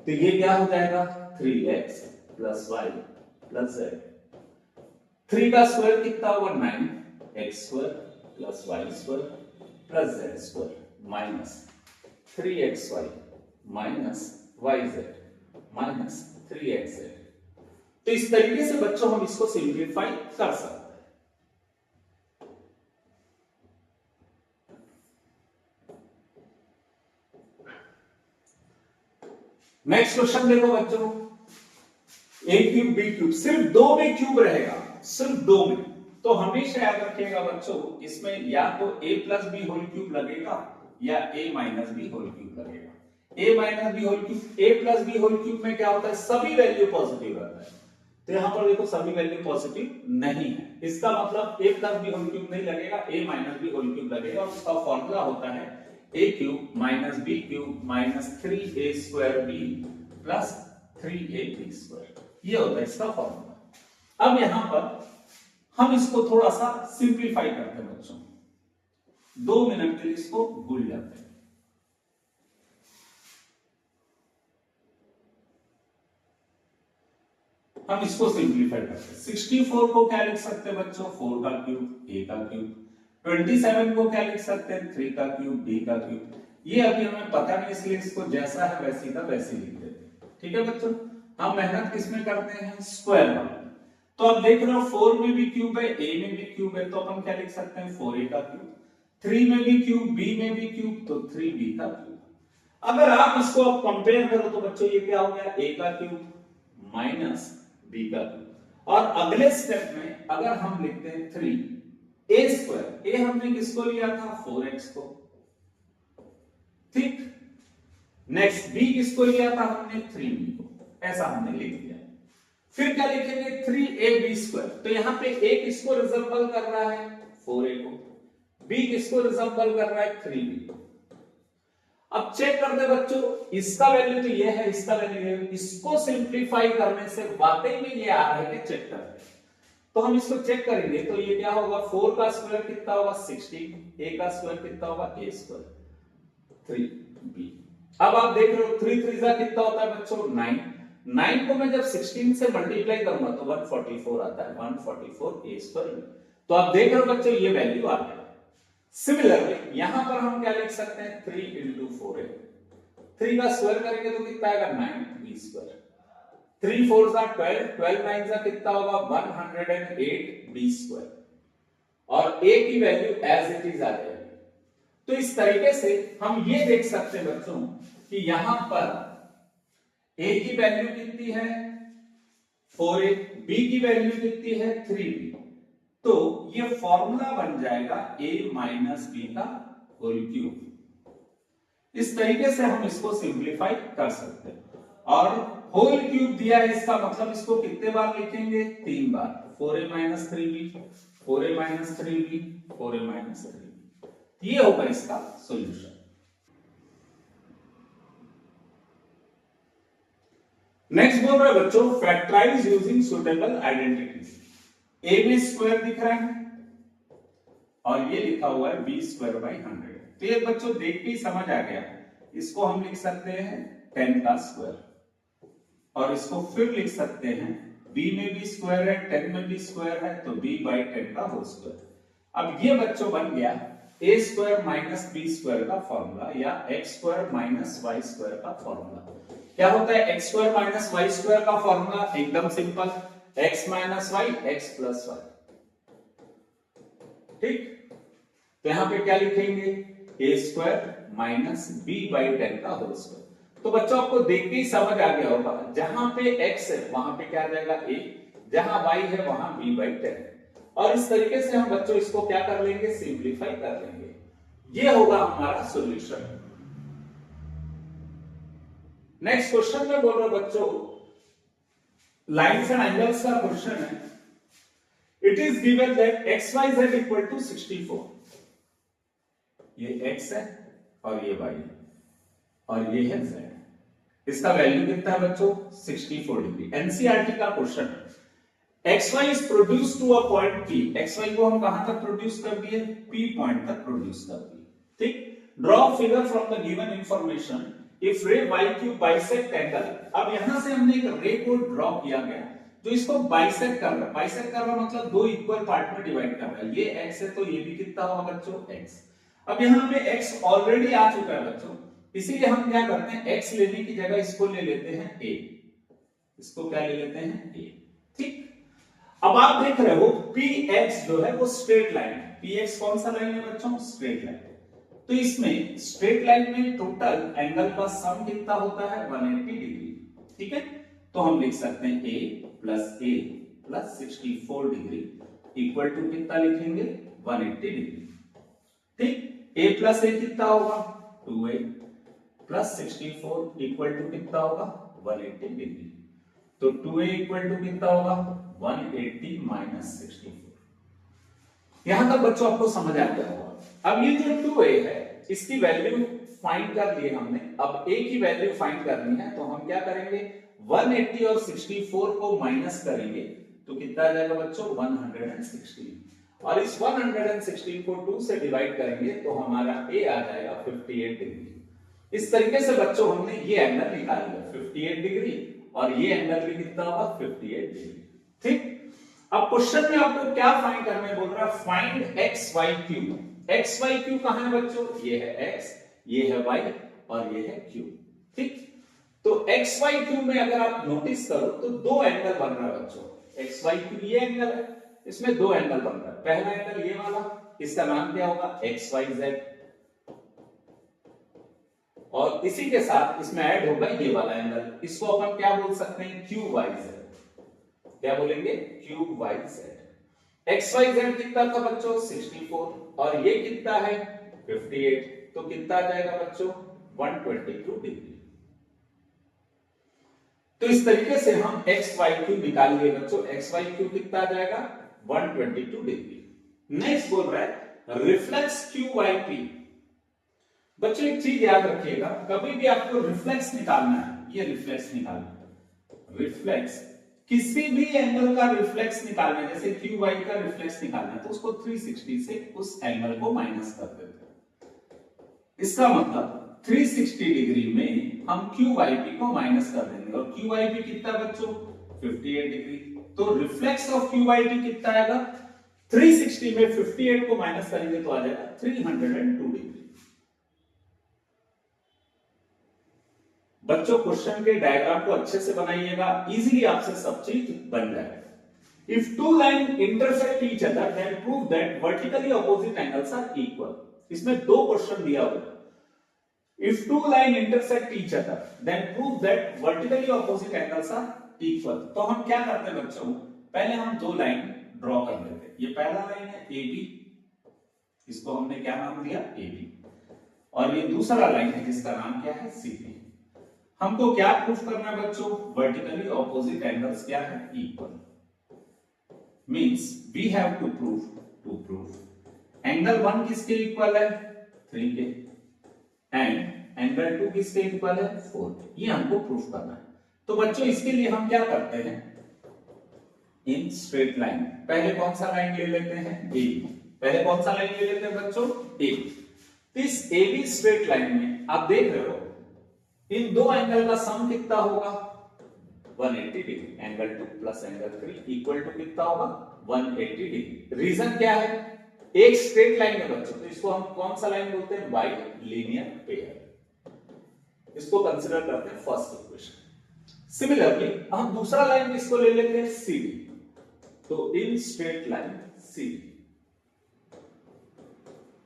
तो ये क्या हो जाएगा 3x plus y plus z, 3 का स्क्वायर कितना होगा 9x² plus y² plus z² minus 3xy minus yz minus 3x है। तो इस तरीके से बच्चों हम इसको सिंप्लीफाई कर सकते हैं। नेक्स्ट क्वेश्चन देखो बच्चों, ए क्यूब बी क्यूब, सिर्फ दो में क्यूब रहेगा, सिर्फ दो में, तो हमेशा याद रखिएगा बच्चों इसमें या तो a plus B whole cube लगेगा या a minus B whole cube लगेगा। a minus B whole cube, a plus B whole cube में क्या होता है, सभी वैल्यू पॉजिटिव रहता है। तो यहां पर देखो सभी वैल्यू पॉजिटिव नहीं है, इसका मतलब a plus B whole cube नहीं लगेगा, a minus B whole cube लगेगा। और उसका फॉर्मूला होता है a cube minus B cube minus 3a square b plus 3ab square, ये होता है इसका फॉर्मूला। अब यहां पर हम इसको थोड़ा सा सिंप्लीफाई करते हैं बच्चों, 2 मिनट के लिए इसको भूल जाते हैं। हम इसको सिंप्लीफाई करते हैं। 64 को क्या लिख सकते हैं बच्चों, 4 का क्यूब a का क्यूब। 27 को क्या लिख सकते हैं, 3 का क्यूब b का क्यूब। ये अभी हमें पता नहीं, इसलिए इसको जैसा है वैसी का वैसे लिख देते हैं। ठीक है बच्चों, हम मेहनत किसमें करते हैं, स्क्वायर में। तो आप देख रहे हो 4 में भी क्यूब है, a में भी क्यूब है, तो अपन क्या लिख सकते हैं, 4a का क्यूब। 3 में भी क्यूब, b में भी क्यूब, तो 3b का क्यूब। अगर आप इसको अब कंपेयर करो तो बच्चों ये क्या हो गया, a का क्यूब माइनस b का क्यूब। और अगले स्टेप में अगर हम लिखते हैं 3a स्क्वायर, a हमने किसको लिया था, 4x को, ठीक। नेक्स्ट b किसको लिया था हमने, 3b को, ऐसा हमने लिख दिया। फिर क्या लिखेंगे, 3ab स्क्वायर, तो यहां पे a किसको रिजेंबल कर रहा है, 4a को, b किसको रिजेंबल कर रहा है, 3b को। अब चेक कर दे बच्चों, इसका वैल्यू तो ये है, इसका वैल्यू ये है, इसको सिंप्लीफाई करने से वाकई में ये आ रहा है कि चेक करते हैं। तो हम इसको चेक करेंगे, तो ये क्या होगा, 4 का स्क्वायर कितना होगा, 16, a का स्क्वायर कितना होगा, a स्क्वायर 3b। अब आप देख रहे हो 3 3 जा कितना होता है बच्चों, 9। 9 को मैं जब 16 से मल्टीप्लाई करूंगा तो 144 आता है, 144 a स्क्वायर। तो आप देख रहे हो बच्चों ये वैल्यू आ गया। सिमिलरली यहां पर हम क्या लिख सकते हैं, 3 into 4a, 3 का स्क्वायर करेंगे तो कितना आएगा, 9b स्क्वायर। 3 4 जा 12, 12 9 जा कितना होगा, 108b स्क्वायर। और a की वैल्यू एज इट इज आ जाएगी। तो इस तरीके से हम ये देख सकते हैं बच्चों कि यहां पर a की वैल्यू कितनी है, 4a, b की वैल्यू कितनी है, 3b। तो ये फॉर्मूला बन जाएगा a माइनस बी का होल क्यूब। इस तरीके से हम इसको सिंप्लीफाई कर सकते हैं। और होल क्यूब दिया है, इसका मतलब इसको कितने बार लिखेंगे, 3 बार, 4a minus 3b, 4a minus 3b, 4a minus 3b। ये होगा इसका सॉल्यूशन। नेक्स्ट बोल रहा है बच्चों, factorise using suitable identities. a में स्क्वायर दिख रहा है और ये लिखा हुआ है b स्क्वायर बाई 100। तो ये बच्चों देख के ही समझ आ गया, इसको हम लिख सकते हैं 10 का स्क्वायर। और इसको फिर लिख सकते हैं, b में भी स्क्वायर है, 10 में भी स्क्वायर है, तो b बाई 10 का होल स्क्वायर। अब ये बच्चों बन गया a square minus b square का फॉर्मूला, या x square minus y square का फॉर्मूला। क्या होता है x square minus y square का फॉर्मूला, एकदम simple, x minus y x plus y, ठीक। तो यहां पे क्या लिखेंगे, a square minus b by 10 का होल स्क्वायर। तो बच्चों आपको देख के ही समझ आ गया होगा, जहां पे x है वहां पे क्या आ जाएगा a, जहां y है वहां b बाई 10। और इस तरीके से हम बच्चों इसको क्या कर लेंगे, सिंप्लीफाई कर लेंगे। ये होगा हमारा सॉल्यूशन। नेक्स्ट क्वेश्चन में बोल रहा हूं बच्चों, लाइन्स एंड एंगल्स का क्वेश्चन है। It is given that X Y Z equal to 64। ये x है और ये y है और ये है z। इसका वैल्यू कितना है बच्चों, 64 डिग्री। एनसीईआरटी का क्वेश्चन है। xy is produced to a point P। xy को हम कहां तक प्रोड्यूस कर दिए, P पॉइंट तक प्रोड्यूस कर दिए, ठीक। Draw figure from the given information if रे y क्यूब बाइसेक्ट एंगल। अब यहां से हमने एक रे को ड्रॉ किया गया जो इसको बाइसेक्ट कर रहा है। बाइसेक्ट कर रहा मतलब दो इक्वल पार्ट में डिवाइड कर रहा है। ये x है तो ये भी कितना होगा बच्चों, x। अब यहां पे x ऑलरेडी आ चुका है बच्चों, इसीलिए हम क्या करते हैं, x लेने की जगह इसको ले लेते हैं a। इसको क्या ले लेते हैं ए। ठीक, अब आप देख रहे हो px जो है वो स्ट्रेट लाइन है। px कौन सा लाइन है बच्चों? Straight line. तो इसमें स्ट्रेट लाइन में टोटल एंगल का सम कितना होता है? 180 डिग्री। ठीक है, तो हम लिख सकते हैं a plus 64 degree equal to कितना लिखेंगे? 180 डिग्री। ठीक, a प्लस a कितना होगा? 2a प्लस 64 इक्वल टू कितना होगा? 180 डिग्री। तो 2a इक्वल टू कितना होगा? 180 माइनस 64। यहां तक बच्चों आपको समझ आ गया होगा। अब ये जो 2a है इसकी वैल्यू फाइंड कर लिए हमने। अब a की वैल्यू फाइंड करनी है तो हम क्या करेंगे? 180 और 64 को माइनस करेंगे तो कितना आ जाएगा बच्चों? 116। और इस 116 को 2 से डिवाइड करेंगे तो हमारा a आ जाएगा 58 डिग्री। इस तरीके से बच्चों हमने ये एंगल निकाल लिया 58 डिग्री और ये एंगल भी कितना होगा? 58 डिग्री। ठीक, अब क्वेश्चन में आपको क्या फाइंड करने बोल रहा है? Find X Y Q. X Y Q कहां है बच्चों? ये है एक्स, ये है वाई और ये है क्यू। ठीक, तो एक्स वाई क्यू में अगर आप नोटिस करो तो दो एंगल बन रहा है बच्चों। एक्स वाई क्यू ये एंगल है, इसमें दो एंगल बन रहा है। पहला एंगल ये वाला, इसका नाम क्या होगा? एक्स वाई जेड, और इसी के साथ इसमें ऐड होगा ये वाला एंगल, इसको अपन क्या बोल सकते हैं? Q Y Z. क्या बोलेंगे? Q Y Z. X Y Z कितना था बच्चों? 64 और ये कितना है? 58। तो कितना आ जाएगा बच्चों? 122 डिग्री। तो इस तरीके से हम एक्स वाई क्यू निकाल लिए बच्चों। एक्स वाई क्यू कितना आ जाएगा? 122 डिग्री। नेक्स्ट बोल रहा है रिफ्लेक्स क्यू वाई पी। बच्चों एक चीज याद रखिएगा, कभी भी आपको रिफ्लेक्स निकालना है, ये रिफ्लेक्स निकालना है, रिफ्लेक्स किसी भी एंगल का रिफ्लेक्स निकालना है, जैसे क्यू वाई का रिफ्लेक्स निकालना है तो उसको 360 से उस एंगल को माइनस कर देते हैं। इसका मतलब 360 डिग्री में हम क्यू वाई पी को माइनस कर देंगे और क्यू वाई पी कितना बच्चों? 58 डिग्री। तो reflex of Q Y P कितना आएगा? 360 में 58 को माइनस करेंगे तो आ जाएगा 302 डिग्री। बच्चों क्वेश्चन के डायग्राम को अच्छे से बनाइएगा, इजीली आपसे सब चीज बन जाएगा। If two line intersect each other then prove that vertically opposite angles are equal. इसमें दो क्वेश्चन दिया हुआ है। If two line intersect each other then prove that vertically opposite angles are equal. तो हम क्या करते हैं बच्चों? पहले हम दो लाइन ड्रॉ कर लेते हैं। ये पहला लाइन है AB, इसको हमने क्या नाम दिया? AB। और ये दूसरा लाइन है जिसका नाम क्या है? CB। हमको क्या प्रूफ करना है बच्चों? वर्टिकली ऑपोजिट एंगल्स क्या है? Equal. Means we have to proof angle 1 किसके इक्वल है? 3 के, एंड एंगल 2 किसके इक्वल है? 4 के। ये हमको प्रूफ करना है। तो बच्चों इसके लिए हम क्या करते हैं? इन स्ट्रेट लाइन पहले कौन सा लाइन ले लेते हैं? AB। पहले कौन सा लाइन ले लेते हैं बच्चों? AB। इस AB स्ट्रेट लाइन में आप देख रहे हो इन दो एंगल का सम कितना होगा? 180 degree. Angle 2 plus angle 3 equal to कितना होगा? 180 डिग्री। रीजन क्या है? एक स्ट्रेट लाइन है बच्चों, तो इसको हम कौन सा लाइन बोलते हैं? By linear pair. इसको कंसीडर करते हैं फर्स्ट इक्वेशन। सिमिलरली हम दूसरा लाइन किसको ले लेते हैं? CD। तो इन स्ट्रेट लाइन CD।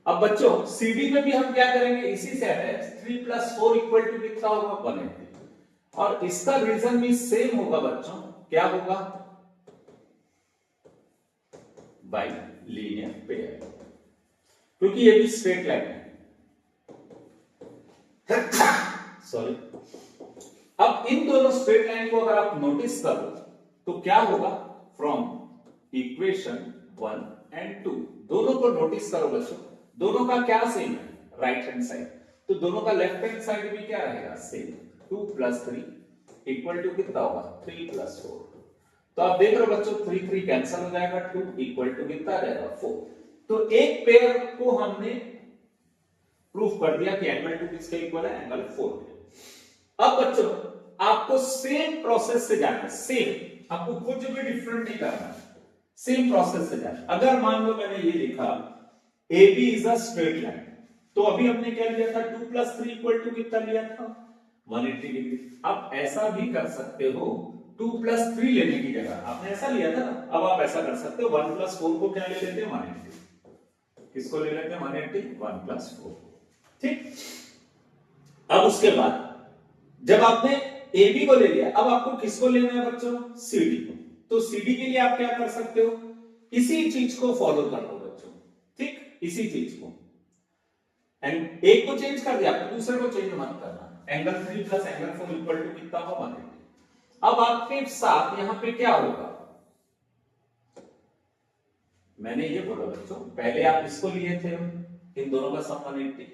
अब बच्चों CD में भी हम क्या करेंगे? इसी से अटैच 3 + 4 इक्वल टू कितना होगा? 180। और इसका रीजन भी सेम होगा बच्चों, क्या होगा? बाय लीनियर पेयर, क्योंकि ये भी स्ट्रेट लाइन है। सॉरी। अब इन दोनों स्ट्रेट लाइन को अगर आप नोटिस करो तो क्या होगा? फ्रॉम इक्वेशन 1 and 2 दोनों को नोटिस करो बच्चों, दोनों का क्या सेम है? Right hand side. तो दोनों का लेफ्ट हैंड साइड भी क्या रहेगा? सेम। 2 + 3 इक्वल टू कितना होगा? 3 + 4। तो आप देख रहे हो बच्चों 3 3 कैंसिल हो जाएगा, 2 इक्वल टू कितना रहेगा? 4। तो एक पेयर को हमने प्रूफ कर दिया कि एंगल 2 किसके इक्वल है? एंगल 4 के। अब बच्चों आपको सेम प्रोसेस से जाना है, सेम, आपको कुछ भी डिफरेंट नहीं करना है, सेम प्रोसेस से जाना। अगर मान लो मैंने ये लिखा AB is a straight line, तो अभी हमने क्या लिया था? 2 + 3 इक्वल टू कितना लिया था? 180 डिग्री। अब ऐसा भी कर सकते हो 2 प्लस 3 लेने की जगह आपने ऐसा लिया था ना, अब आप ऐसा कर सकते हो 1 प्लस 4 को क्या ले लेते हैं 180, किसको ले लेते हैं 180, 1 प्लस 4, ठीक। अब उसके बाद जब आपने AB को ले लिया, अब आपको किसको लेना है बच्चों, CD को। तो CD के लिए आप क्या कर सकते हो, इसी चीज को फॉलो कर लो बच्चों, ठीक, इसी चीज को, एंड एक को चेंज कर दिया आपने, दूसरे को चेंज मत करना। Angle 3 plus angle 4 equal to कितना होगा 180। अब आपके साथ यहां पे क्या होगा, मैंने ये बोला बच्चों, पहले आप इसको लिए थे, इन दोनों का सम 180,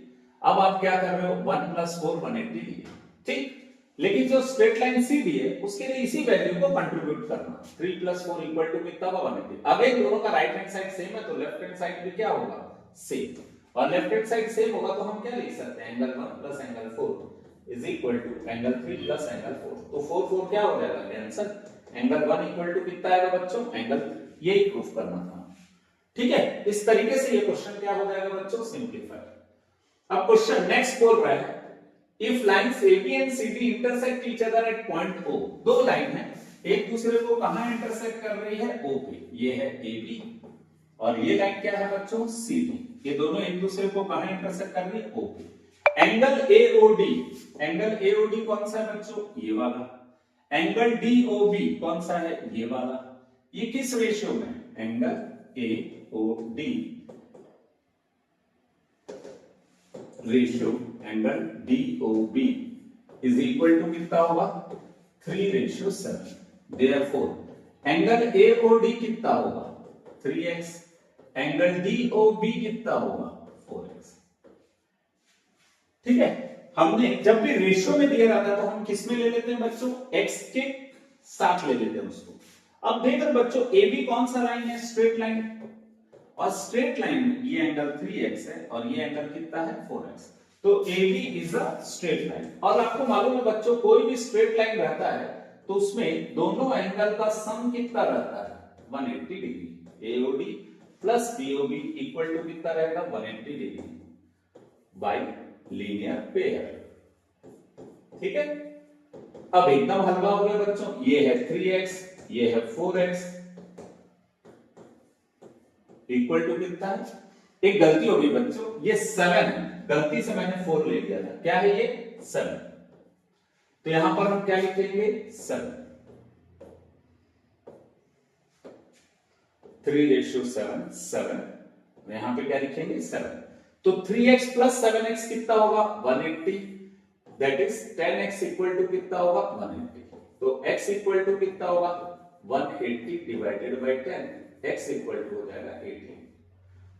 अब आप क्या कर रहे हो 1 प्लस 4 180 लिए, ठीक। लेकिन जो स्ट्रेट लाइन सी दी है उसके लिए इसी वैल्यू को कंट्रीब्यूट करना, 3 प्लस 4 इक्वल टू कितना होगा 180। अब इन दोनों का राइट हैंड साइड सेम है तो लेफ्ट हैंड साइड भी क्या होगा सेम, और लेफ्ट हैंड साइड सेम होगा तो हम क्या लिख सकते हैं, angle 1 plus angle 4 is equal to angle 3 plus angle 4। तो 4 4 क्या हो जाएगा आंसर, एंगल 1 इक्वल टू कितना आएगा बच्चों, एंगल, यही प्रूफ करना था, ठीक है। इस तरीके से ये क्वेश्चन क्या हो जाएगा बच्चों, सिंपलीफाई। अब क्वेश्चन नेक्स्ट बोल रहा है, if lines AB and CD intersect each other at point O, दो लाइन है एक दूसरे को कहां इंटरसेक्ट कर रही है, O पे, ये है AB और ये लाइन क्या है बच्चों CD, ये दोनों एक दूसरे को कहां इंटरसेक्ट कर रही है, O पे। एंगल AOD, एंगल AOD कौन सा है बच्चों, ये वाला। एंगल DOB कौन सा है, ये वाला। ये किस रेशियो में, angle AOD ratio angle DOB is equal to कितना होगा 3:7। देयरफॉर एंगल AOD कितना होगा 3x, एंगल DOB कितना होगा 4x, ठीक है। हमने जब भी रेशियो में दिया रहता है तो हम किस में ले लेते हैं बच्चों, x के साथ ले लेते हैं उसको। अब देखो बच्चों AB कौन सा लाइन है, स्ट्रेट लाइन, और स्ट्रेट लाइन में ये एंगल 3x है और ये एंगल कितना है 4x, तो AB is a straight line. और आपको मालूम है बच्चों कोई भी स्ट्रेट लाइन रहता है तो उसमें दोनों एंगल का सम कितना रहता है 180 degree. AOD plus BOB equal to कितना रहेगा 180 डिग्री बाय लीनियर पेयर, ठीक है। अब एकदम हलवा हो गया बच्चों, ये है 3x ये है 4x इक्वल टू कितना है, एक गलती हो गई बच्चों, ये 7 है, गलती से मैंने 4 ले लिया था, क्या है ये 7, तो यहां पर हम क्या लिखेंगे 7, 3:7 7, यहां पे क्या लिखेंगे 7। तो 3x प्लस 7x कितना होगा 180, that is 10x equal to कितना होगा 180, तो x इक्वल टू कितना होगा 180 divided by 10, x equal to हो जाएगा 18।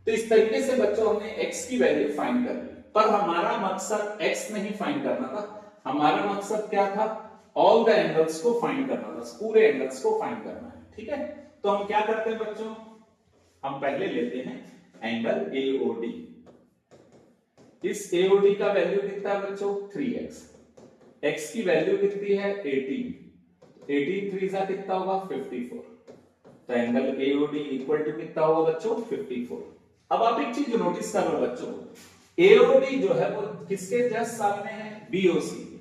तो इस तरीके से बच्चों हमने x की वैल्यू फाइंड कर ली, पर हमारा मकसद x नहीं फाइंड करना था, हमारा मकसद क्या था, ऑल द एंगल्स को फाइंड करना था, पूरे एंगल्स को फाइंड करना है, ठीक है। तो हम क्या करते हैं बच्चों, हम पहले लेते हैं एंगल AOD, इस AOD का वैल्यू कितना है बच्चों 3x, x की वैल्यू कितनी है 18, 18 3 जा कितना होगा 54, तो एंगल AOD इक्वल टू कितना होगा बच्चों 54। अब आप एक चीज नोटिस कर लो बच्चों, AOD जो है वो किसके जस्ट सामने है BOC के,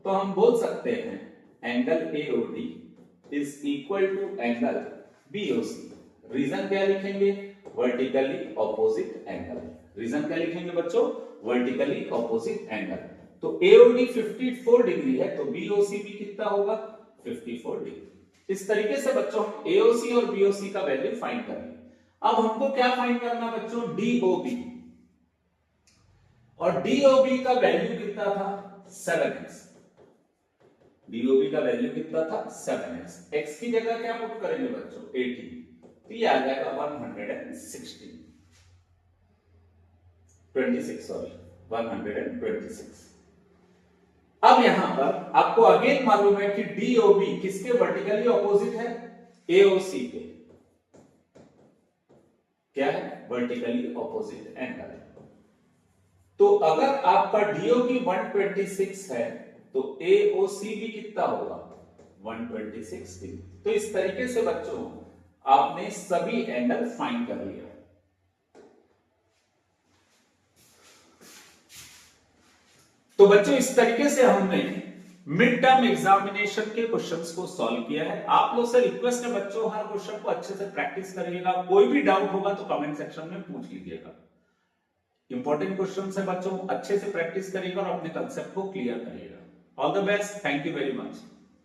तो हम बोल सकते हैं angle AOD is equal to angle BOC। Reason क्या लिखेंगे, वर्टिकली ऑपोजिट एंगल, रीजन क्या लिखेंगे बच्चों, वर्टिकली ऑपोजिट एंगल। तो AOD 54 डिग्री है तो BOC भी कितना होगा 54 डिग्री। इस तरीके से बच्चों हम AOC और BOC का वैल्यू फाइंड करेंगे। अब हमको क्या फाइंड करना बच्चों DOB, और DOB का वैल्यू कितना था 7x, DOB का वैल्यू कितना था 7x, x की जगह क्या पुट करेंगे बच्चों 80, तो ये आ जाएगा 126। अब यहां पर आपको अगेन मालूम है कि DOB किसके वर्टिकली ऑपोजिट है, AOC के, क्या है वर्टिकली ऑपोजिट एंगल है। तो अगर आपका DOB 126 है तो AOC भी कितना होगा 126 डिग्री। तो इस तरीके से बच्चों आपने सभी एंगल फाइंड कर लिया। तो बच्चों इस तरीके से हमने मिड टर्म एग्जामिनेशन के क्वेश्चंस को सॉल्व किया है। आप लोग से रिक्वेस्ट है बच्चों, हर क्वेश्चन को अच्छे से प्रैक्टिस करिएगा। कोई भी डाउट होगा तो कमेंट सेक्शन में पूछ लीजिएगा। इंपॉर्टेंट क्वेश्चन है बच्चों, अच्छे से प्रैक्टिस करिएगा और अपने कंसेप्ट को क्लियर करिएगा। All the best, thank you very much.